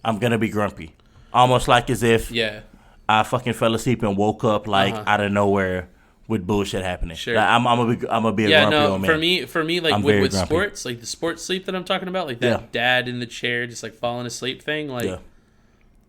I'm gonna be grumpy, almost like as if Yeah. I fucking fell asleep and woke up like out of nowhere with bullshit happening. Sure. Like, I'm gonna be a Yeah, grumpy no, old man. for me like I'm very with grumpy. sports, like the sports sleep that I'm talking about, like that Yeah. dad in the chair just like falling asleep thing, like Yeah.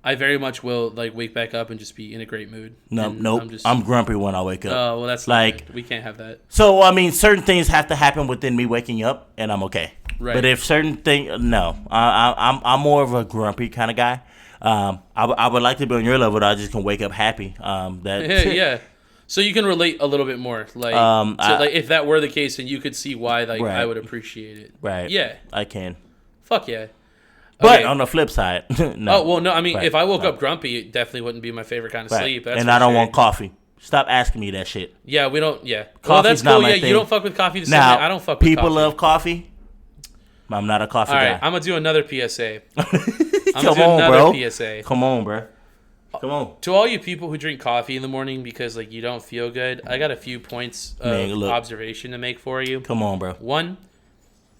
I very much will like wake back up and just be in a great mood. No, And nope. I'm I'm grumpy when I wake up. oh well, that's like- not good. We can't have that. So I mean, certain things have to happen within me waking up, and I'm okay. Right. But if certain thing, no, I'm more of a grumpy kind of guy. I would like to be on your level. That I just can wake up happy. That Yeah, yeah. So you can relate a little bit more, like, like if that were the case, and you could see why, like, Right. I would appreciate it. Right. Yeah. I can. Fuck yeah. But Okay. on the flip side, no. Oh well, no. I mean, Right. if I woke up grumpy, it definitely wouldn't be my favorite kind of Right. sleep. That's and for I don't sure. want coffee. Stop asking me that shit. Yeah, we don't. Yeah. Well, Coffee's that's not cool. my Yeah, thing. you don't fuck with coffee the same Now, way I don't fuck with people coffee. love coffee. I'm not a coffee All guy. right, I'm gonna do another PSA. I'm Come gonna do on, another bro. PSA. Come on, bro. Come on. To all you people who drink coffee in the morning because like you don't feel good, I got a few points of Man, look. observation to make for you. Come on, bro. One,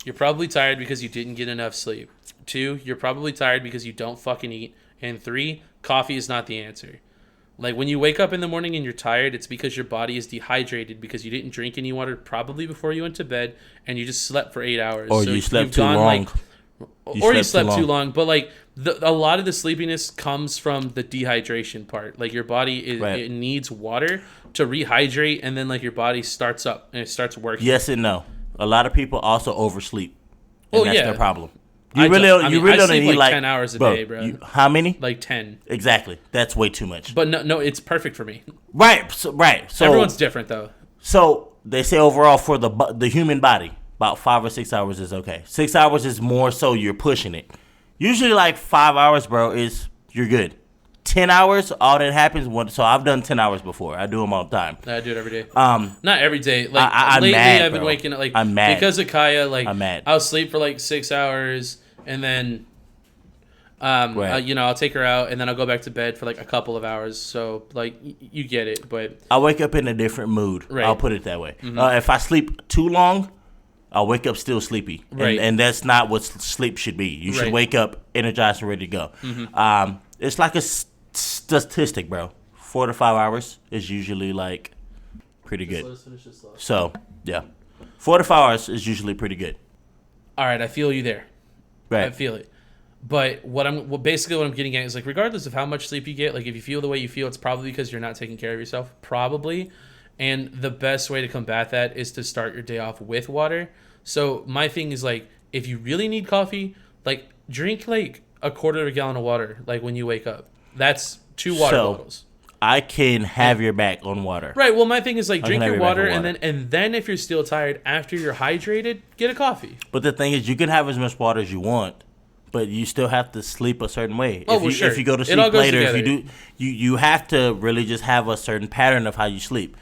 you're probably tired because you didn't get enough sleep. Two, you're probably tired because you don't fucking eat. And three, coffee is not the answer. Like when you wake up in the morning and you're tired, it's because your body is dehydrated because you didn't drink any water probably before you went to bed and you just slept for 8 hours. Or So you slept you've too gone, long. like, or you slept too long. But like a lot of the sleepiness comes from the dehydration part. Like your body Right. it needs water to rehydrate, and then like your body starts up and it starts working. Yes and no. A lot of people also oversleep. And Oh, that's yeah. their problem. I You really, don't- I you mean, really I don't sleep need like 10 hours a day, bro. How many? Like 10. Exactly. That's way too much. But no, it's perfect for me. Right. So Everyone's different though. So they say overall for the human body, about 5 or 6 hours is okay. 6 hours is more so you're pushing it. Usually like 5 hours, bro, is you're good. 10 hours, all that happens. So I've done 10 hours before. I do them all the time. I do it every day. Not every day. Like I'm lately, mad, I've been bro. waking up. Like I'm mad. because of Kaya. Like I'm mad. I'll sleep for like 6 hours, and then, Right. I'll take her out, and then I'll go back to bed for like a couple of hours. So like you get it, but I wake up in a different mood. Right. I'll put it that way. If I sleep too long, I'll wake up still sleepy. Right. And that's not what sleep should be. You should Right. wake up energized and ready to go. It's like a statistic, bro. 4 to 5 hours is usually like pretty good. let us finish this last. So, yeah. 4 to 5 hours is usually pretty good. All right, I feel you there. I Right. feel it. But basically what I'm getting at is like regardless of how much sleep you get, like if you feel the way you feel, it's probably because you're not taking care of yourself, probably. And the best way to combat that is to start your day off with water. So my thing is like if you really need coffee, like drink like a quarter of a gallon of water like when you wake up. That's 2 water bottles. I can have your back on water. Right. Well, my thing is like I drink can have your your back water, on and then if you're still tired after you're hydrated, get a coffee. But the thing is, you can have as much water as you want, but you still have to sleep a certain way. Oh, well, sure. If you go to It all sleep goes later, together. if you do, you have to really just have a certain pattern of how you sleep.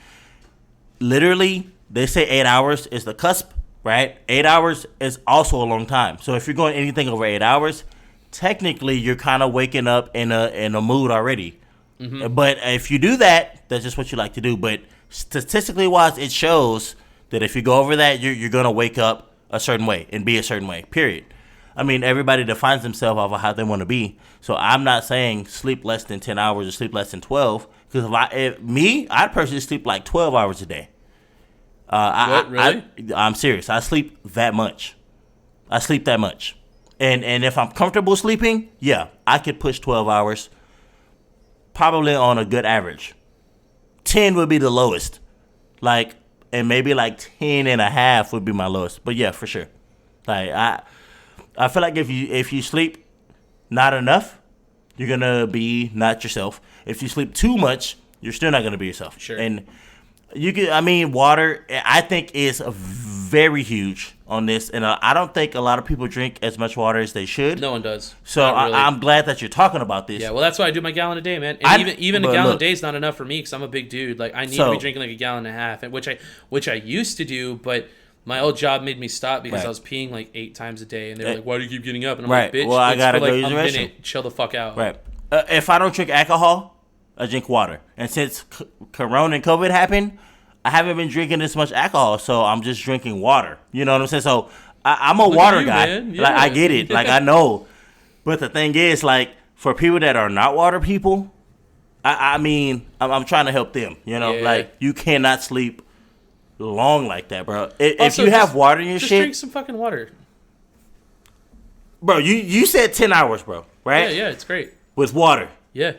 Literally, they say 8 hours is the cusp, right? 8 hours is also a long time. So if you're going anything over 8 hours, technically you're kind of waking up in a mood already. But if you do that, that's just what you like to do. But statistically wise, it shows that if you go over that, you're gonna wake up a certain way and be a certain way. Period. I mean, everybody defines themselves off of how they want to be. So I'm not saying sleep less than 10 hours or sleep less than 12. Because I'd personally sleep like 12 hours a day. What, really? I'm serious. I sleep that much. And if I'm comfortable sleeping, yeah, I could push 12 hours. Probably on a good average. 10 would be the lowest. And maybe like 10 and a half would be my lowest. But yeah, for sure. I feel like if you sleep not enough, you're gonna be not yourself. If you sleep too much, you're still not gonna be yourself. Sure. And water, I think, is very huge on this, and I don't think a lot of people drink as much water as they should. No one does. So Not really. I'm glad that you're talking about this. Yeah, well, that's why I do my gallon a day, man. And even a but gallon look. a day is not enough for me because I'm a big dude. Like I need So- to be drinking like a gallon and a half, which I used to do, but my old job made me stop because Right. I was peeing like 8 times a day, and they were like, "Why do you keep getting up?" And I'm Right. like, "Bitch, Well, I it's gotta for go like use a the restroom." minute. Chill the fuck out." Right. If I don't drink alcohol, I drink water. And since Corona and COVID happened, I haven't been drinking this much alcohol, so I'm just drinking water. You know what I'm saying? So I'm a Look at water you, guy. man. Like I Yeah. get it. Like I know. But the thing is, like for people that are not water people, I'm trying to help them. You know, Yeah. like you cannot sleep long like that, bro. If Also, you have just- water in your Just shit, drink some fucking water. bro, you said 10 hours, bro, right? Yeah, it's great. With water. Yeah.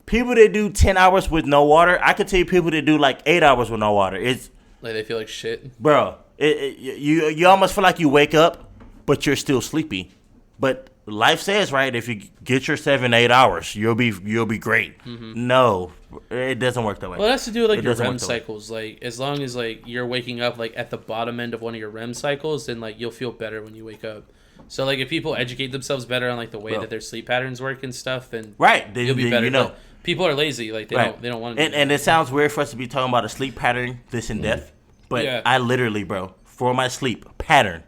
People that do 10 hours with no water, I could tell you people that do like 8 hours with no water. It's, Like they feel like shit. bro, you almost feel like you wake up, but you're still sleepy. But life says, right, if you get your 7, 8 hours, you'll be great. No, it doesn't work that way. Well, it has to do with like It your doesn't REM work that way. cycles. Like as long as like you're waking up like at the bottom end of one of your REM cycles, then like you'll feel better when you wake up. So like if people educate themselves better on like the way Bro. that their sleep patterns work and stuff, then Right, then, you'll be then better. you know. But people are lazy. Like they don't want to. And it sounds weird for us to be talking about a sleep pattern this in depth, but Yeah. I literally, bro, for my sleep pattern,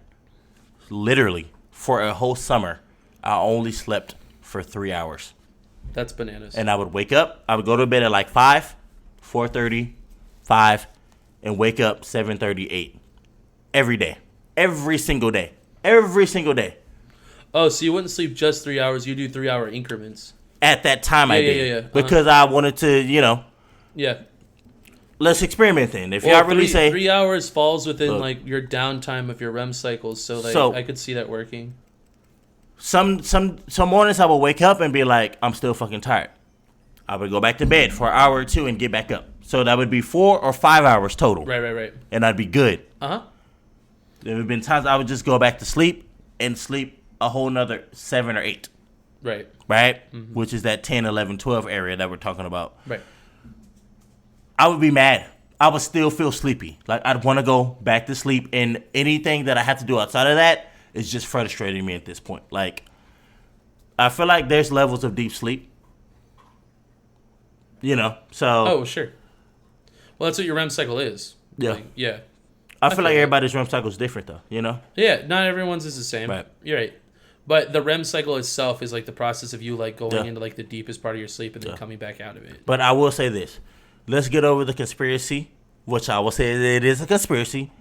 literally for a whole summer, I only slept for 3 hours. That's bananas. And I would wake up, I would go to bed at like 5, 4:30, 5, and wake up 7:30, 8. Every day. Every single day. Every single day. Oh, so you wouldn't sleep just 3 hours? You do 3 hour increments. At that time I Yeah, did. yeah. Uh-huh. Because I wanted to, Yeah. let's experiment then. If Well, y'all really say 3 hours falls within Look. like your downtime of your REM cycles, so like So- I could see that working. some mornings I would wake up and be like, I'm still fucking tired. I would go back to bed for an hour or two and get back up. So that would be 4 or 5 hours total. Right. And I'd be good. Uh-huh. There have been times I would just go back to sleep and sleep a whole nother 7 or 8. Right. Right? Which is that 10, 11, 12 area that we're talking about. Right. I would be mad. I would still feel sleepy. Like I'd want to go back to sleep, and anything that I have to do outside of that is just frustrating me at this point. Like I feel like there's levels of deep sleep. So. Oh, sure. Well, that's what your REM cycle is. Yeah. Like, yeah. I feel like everybody's REM cycle is different, though. Yeah, not everyone's is the same. Right. You're right. But the REM cycle itself is like the process of you like going into like the deepest part of your sleep and then coming back out of it. But I will say this. Let's get over the conspiracy, which I will say it is a conspiracy.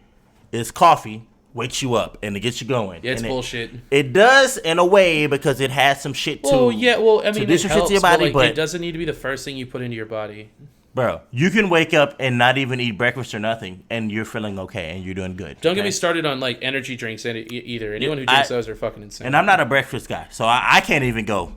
Is coffee wakes you up and it gets you going. Yeah, it's bullshit. It does in a way because it has some shit to. Well, yeah, well, I mean, to it helps, to your body, but it doesn't need to be the first thing you put into your body. Bro, you can wake up and not even eat breakfast or nothing, and you're feeling okay, and you're doing good. Don't get me started on like energy drinks either. Anyone who drinks those are fucking insane. And I'm not a breakfast guy, so I can't even go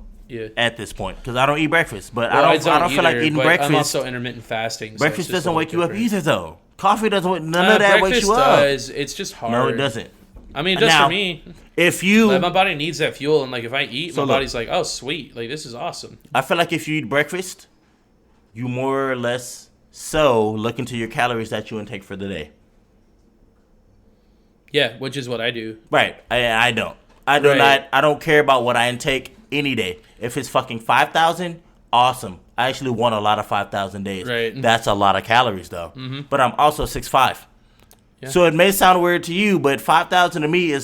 at this point because I don't eat breakfast. But I don't feel like eating breakfast. I'm also intermittent fasting. Breakfast so doesn't wake you up either, though. Coffee doesn't. None of that wakes you up. Breakfast does. It's just hard. No, it doesn't. I mean, it does for me. If you, like, my body needs that fuel, and like if I eat, my body's like, oh, sweet, like this is awesome. I feel like if you eat breakfast, you more or less look into your calories that you intake for the day. Yeah, which is what I do. Right. I don't. I do not. I don't care about what I intake any day. If it's fucking 5,000, awesome. I actually want a lot of 5,000 days. Right. That's a lot of calories, though. Mm-hmm. But I'm also 6'5". Yeah. So it may sound weird to you, but 5,000 to me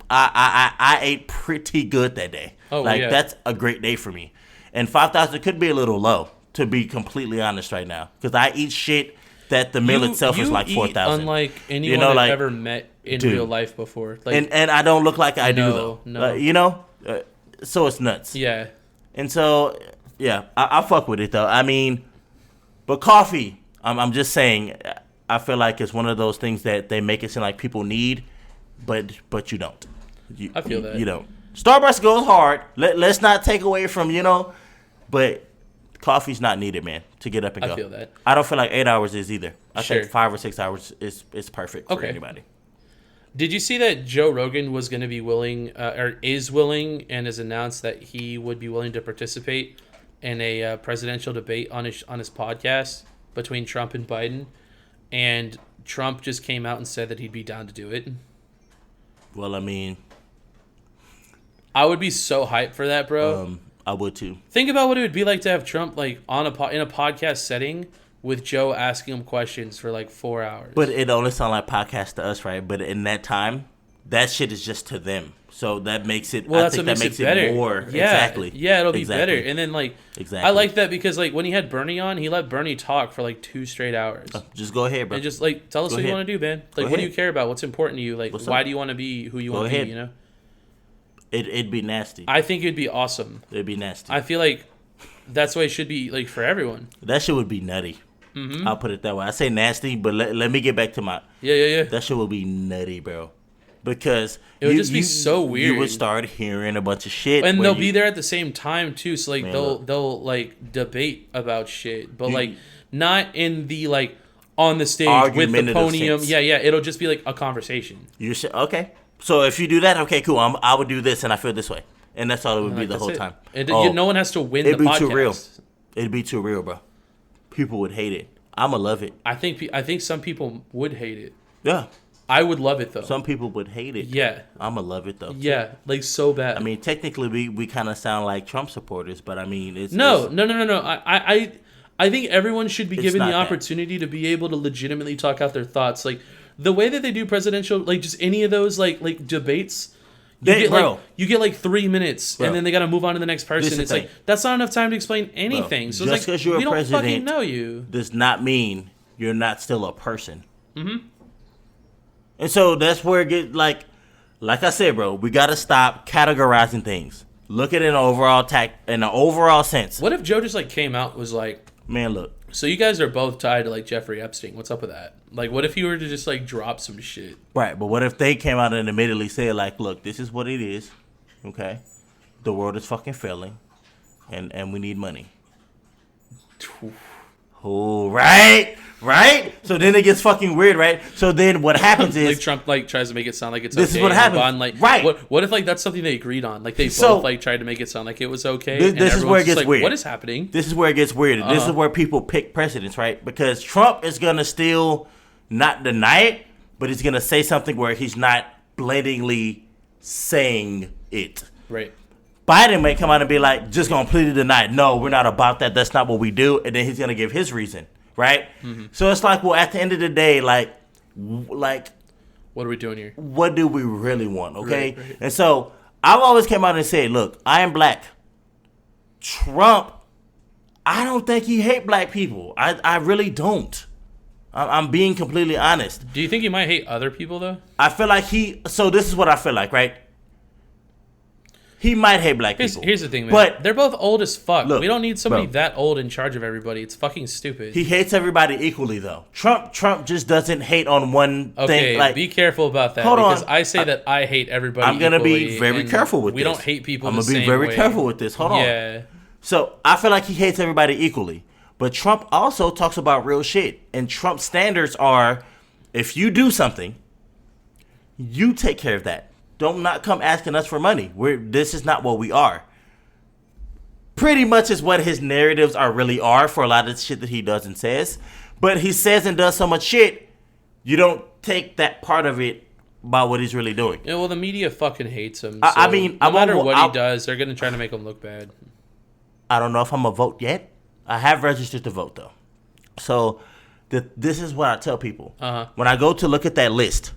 I ate pretty good that day. Oh, that's a great day for me. And 5,000 could be a little low, to be completely honest right now, because I eat shit that the meal itself is like 4,000. Unlike anyone I've ever met in real life before. Like, and I don't look like I do though. No. So it's nuts. Yeah. And so I fuck with it though. I mean, but coffee, I'm just saying, I feel like it's one of those things that they make it seem like people need, but you don't. I feel that. You don't. Starbucks goes hard. Let's not take away from, but coffee's not needed, man, to get up and go. I feel that. I don't feel like 8 hours is either. I think 5 or 6 hours is perfect for anybody. Did you see that Joe Rogan was going to be willing, or is willing, and has announced that he would be willing to participate in a presidential debate on his podcast between Trump and Biden? And Trump just came out and said that he'd be down to do it. Well, I mean, I would be so hyped for that, bro. I would too. Think about what it would be like to have Trump like in a podcast setting with Joe asking him questions for like 4 hours. But it only sounds like podcast to us, right? But in that time, that shit is just to them. So that makes it. Well, I think that makes it better. More. Yeah, exactly. Yeah, it'll be better. And then like, exactly. I like that because like when he had Bernie on, he let Bernie talk for like 2 straight hours. Just go ahead, bro. And just like tell us what you want to do, man. Like, what do you care about? What's important to you? Like, why do you want to be who you want to be? You know. It'd be nasty. I think it'd be awesome. It'd be nasty. I feel like that's what it should be like for everyone. That shit would be nutty. Mm-hmm. I'll put it that way. I say nasty, but let me get back to my... Yeah. That shit would be nutty, bro. Because... It would just be so weird. You would start hearing a bunch of shit. And they'll be there at the same time, too. So, like, they'll like, debate about shit. But, like, not in the, like, on the stage with the podium. Sense. Yeah. It'll just be, like, a conversation. Okay. So, if you do that, okay, cool. I would do this, and I feel this way. And that's all it would be the whole time. No one has to win the podcast. It'd be too real. It'd be too real, bro. People would hate it. I'ma love it. I think some people would hate it. Yeah. I would love it though. Some people would hate it. Yeah. I'ma love it though. Yeah, like so bad. I mean, technically we kind of sound like Trump supporters, but I mean, it's No. I think everyone should be given the opportunity to be able to legitimately talk out their thoughts. Like the way that they do presidential, like just any of those like debates. You get like 3 minutes, and then they got to move on to the next person. It's like that's not enough time to explain anything. So just it's like you're we a don't president fucking know you. Does not mean you're not still a person. Mm-hmm. And so that's where it gets like I said, bro. We got to stop categorizing things. Look at it in an overall sense. What if Joe just like came out and was like, man, look. So you guys are both tied to like Jeffrey Epstein. What's up with that? Like, what if you were to just like drop some shit? Right, but what if they came out and immediately said like, look, this is what it is. Okay, the world is fucking failing, and we need money. Oh, right. So then it gets fucking weird, right? So then what happens is like Trump like tries to make it sound like it's this okay. Is what happens, Biden, like, right? What if like that's something they agreed on? Like they both like tried to make it sound like it was okay. This is where it gets like, weird. What is happening? This is where it gets weird. This is where people pick precedents, right? Because Trump is gonna still not deny it, but he's gonna say something where he's not blatantly saying it. Right. Biden may come out and be like, just gonna completely deny it. No, we're not about that. That's not what we do. And then he's gonna give his reason, right? Mm-hmm. So it's like, well, at the end of the day, like, what are we doing here? What do we really want? Okay, right. And so I've always came out and said, look, I am black. Trump, I don't think he hate black people. I really don't. I'm being completely honest. Do you think he might hate other people though? I feel like so this is what I feel like, right? He might hate black people. Here's the thing, man. But they're both old as fuck. Look, we don't need somebody that old in charge of everybody. It's fucking stupid. He hates everybody equally, though. Trump just doesn't hate on one thing. Okay, be careful about that. Hold on. Because I say that I hate everybody I'm going to be very careful with this. We don't hate people I'm going to be very careful with this. Hold on. Yeah. So I feel like he hates everybody equally. But Trump also talks about real shit. And Trump's standards are, if you do something, you take care of that. Don't not come asking us for money. This is not what we are. Pretty much is what his narratives really are for a lot of the shit that he does and says. But he says and does so much shit, you don't take that part of it by what he's really doing. Yeah, well, the media fucking hates him. I mean, no matter what he does, they're going to try to make him look bad. I don't know if I'm going to vote yet. I have registered to vote, though. So this is what I tell people. Uh-huh. When I go to look at that list,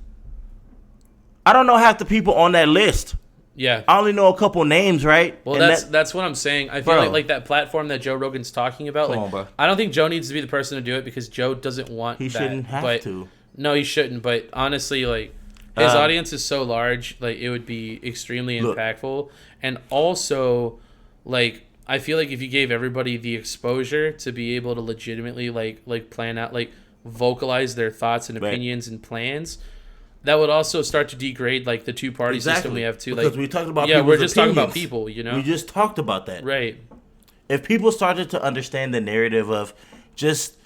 I don't know half the people on that list. Yeah. I only know a couple names, right? Well, that's what I'm saying. I feel like that platform that Joe Rogan's talking about, I don't think Joe needs to be the person to do it because Joe doesn't want He shouldn't have to. No, he shouldn't. But honestly, like, his audience is so large, like, it would be extremely impactful. And also, like, I feel like if you gave everybody the exposure to be able to legitimately, like plan out, like, vocalize their thoughts and opinions and plans, that would also start to degrade like the two-party system we have too. Because like we talked about we're just talking about people, you know. We just talked about that, right? If people started to understand the narrative of just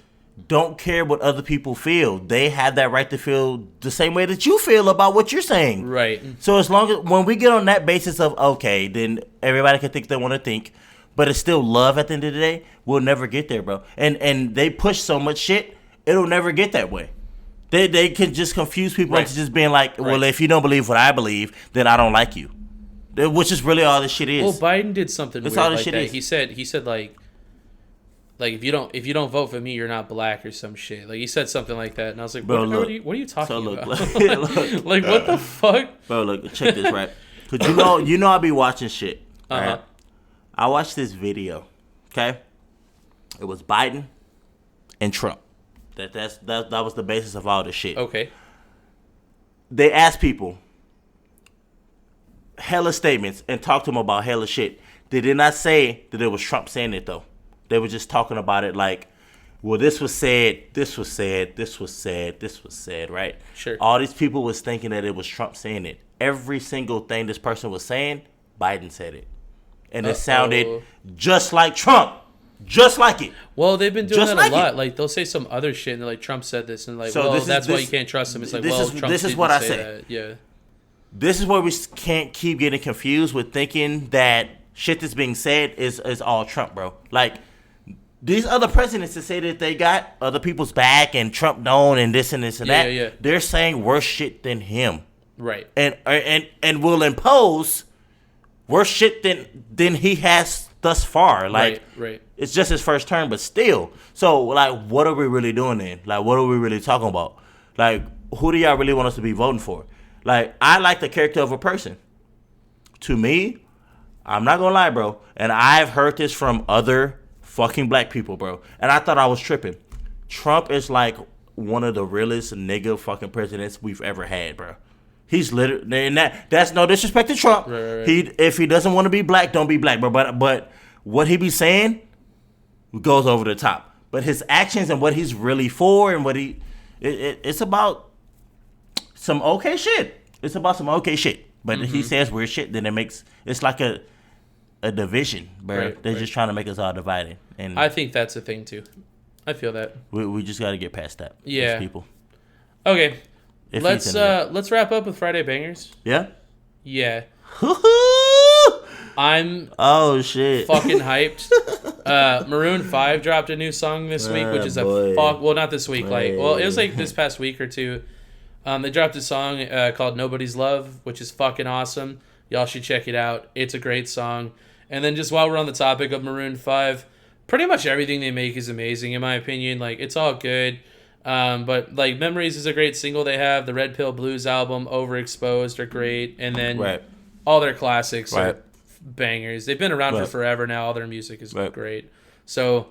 don't care what other people feel, they have that right to feel the same way that you feel about what you're saying, right? So as long as when we get on that basis of okay, then everybody can think they want to think, but it's still love at the end of the day. We'll never get there, bro. And they push so much shit, it'll never get that way. They can just confuse people into just being like, well, if you don't believe what I believe, then I don't like you. Which is really all this shit is. Well, Biden did something weird like that. He said like if you don't vote for me, you're not black or some shit. Like he said something like that, and I was like, bro, what are you talking about? Look, like what the fuck? Bro, look, check this right. Cause you know I be watching shit. Right? I watched this video. Okay, it was Biden and Trump. That was the basis of all this shit. Okay. They asked people hella statements and talked to them about hella shit. They did not say that it was Trump saying it though. They were just talking about it like, well, this was said, this was said, this was said, this was said, right? Sure. All these people was thinking that it was Trump saying it. Every single thing this person was saying, Biden said it. And it sounded just like Trump. Just like it. Well, they've been doing that a lot. Like they'll say some other shit and they're like, Trump said this, and like, so that's why you can't trust him. It's like, well, Trump this is what I say. That. Yeah. This is where we can't keep getting confused with thinking that shit that's being said is all Trump, bro. Like these other presidents that say that they got other people's back and Trump don't and this and this and that. Yeah. They're saying worse shit than him. Right. And will impose worse shit than he has thus far. Like right. It's just his first term, but still. So, like, what are we really doing then? Like, what are we really talking about? Like, who do y'all really want us to be voting for? Like, I like the character of a person. To me, I'm not gonna lie, bro, and I've heard this from other fucking black people, bro, and I thought I was tripping. Trump is like one of the realest nigga fucking presidents we've ever had, bro. He's literally, and that's no disrespect to Trump. Right. If he doesn't want to be black, don't be black, bro. But what he be saying goes over the top. But his actions and what he's really for and what it's about some okay shit. It's about some okay shit. But if he says weird shit, then it's like a division, bro. They're just trying to make us all divided. And I think that's a thing too. I feel that. We just got to get past that. Yeah. As people. Okay. Let's wrap up with Friday Bangers. Yeah? Yeah. I'm shit fucking hyped. Maroon 5 dropped a new song this week, which is well, not this week, it was like this past week or two. They dropped a song called Nobody's Love, which is fucking awesome. Y'all should check it out. It's a great song. And then just while we're on the topic of Maroon 5, pretty much everything they make is amazing, in my opinion. Like, it's all good. But, like, Memories is a great single they have. The Red Pill Blues album, Overexposed, are great. And then all their classics are bangers. They've been around for forever now. All their music is great. So,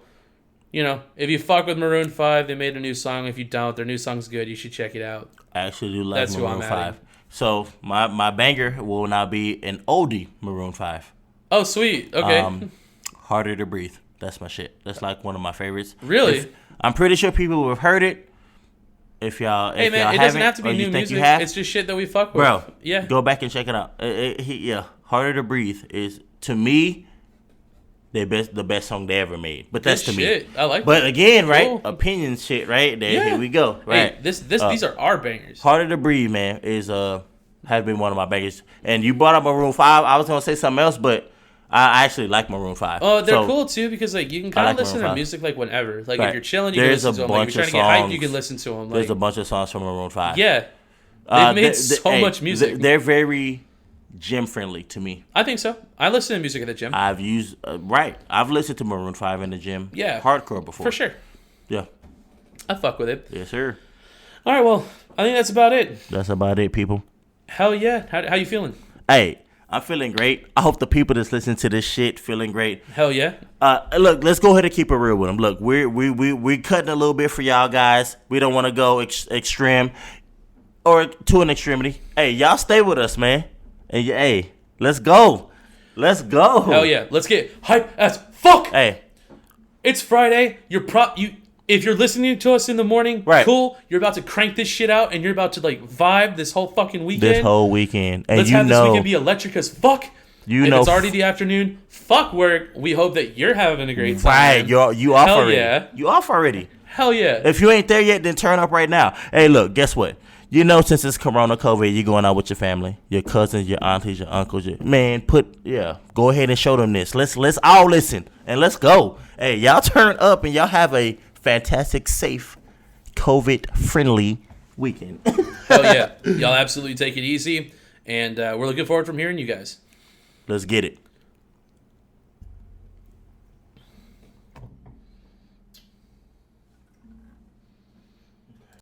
you know, if you fuck with Maroon 5, they made a new song. If you don't, their new song's good. You should check it out. I actually do like Maroon 5. So, my banger will now be an oldie Maroon 5. Oh, sweet. Okay. Harder to Breathe. That's my shit. That's like one of my favorites. Really? I'm pretty sure people have heard it. If y'all, hey man, y'all it doesn't have to be new music. It's just shit that we fuck with. Bro, yeah. Go back and check it out. Harder to Breathe is, to me, the best song they ever made. But that's to me. I like. But again, right? Opinion shit, right? Here we go. Right. Hey, these are our bangers. Harder to Breathe, man, has been one of my bangers. And you brought up Maroon 5. I was gonna say something else, but I actually like Maroon 5. Oh, they're cool too because like you can kind of listen to their music like whenever. Like if you're chilling, you can listen to them. Like if you're trying to get hyped, you can listen to them. Like, there's a bunch of songs from Maroon 5. Yeah, they've made so much music. They're very gym friendly to me. I think so. I listen to music at the gym. I've listened to Maroon 5 in the gym. Yeah, hardcore before for sure. Yeah, I fuck with it. Yes, sir. All right, well, I think that's about it. That's about it, people. Hell yeah! How you feeling? Hey, I'm feeling great. I hope the people that's listening to this shit feeling great. Hell yeah. Look, let's go ahead and keep it real with them. Look, we're cutting a little bit for y'all guys. We don't want to go extreme or to an extremity. Hey, y'all stay with us, man. And hey, let's go. Let's go. Hell yeah. Let's get hype as fuck. Hey. It's Friday. If you're listening to us in the morning, cool. You're about to crank this shit out, and you're about to like vibe this whole fucking weekend. And let's have this weekend be electric as fuck. If it's already the afternoon, fuck work. We hope that you're having a great time. Right, you off already. Yeah. You off already. Hell yeah. If you ain't there yet, then turn up right now. Hey, look, guess what? You know, since it's Corona COVID, you're going out with your family, your cousins, your aunties, your uncles. Go ahead and show them this. Let's all listen and let's go. Hey, y'all turn up and y'all have a fantastic, safe, COVID-friendly weekend. Hell yeah. Y'all absolutely take it easy. And we're looking forward from hearing you guys. Let's get it.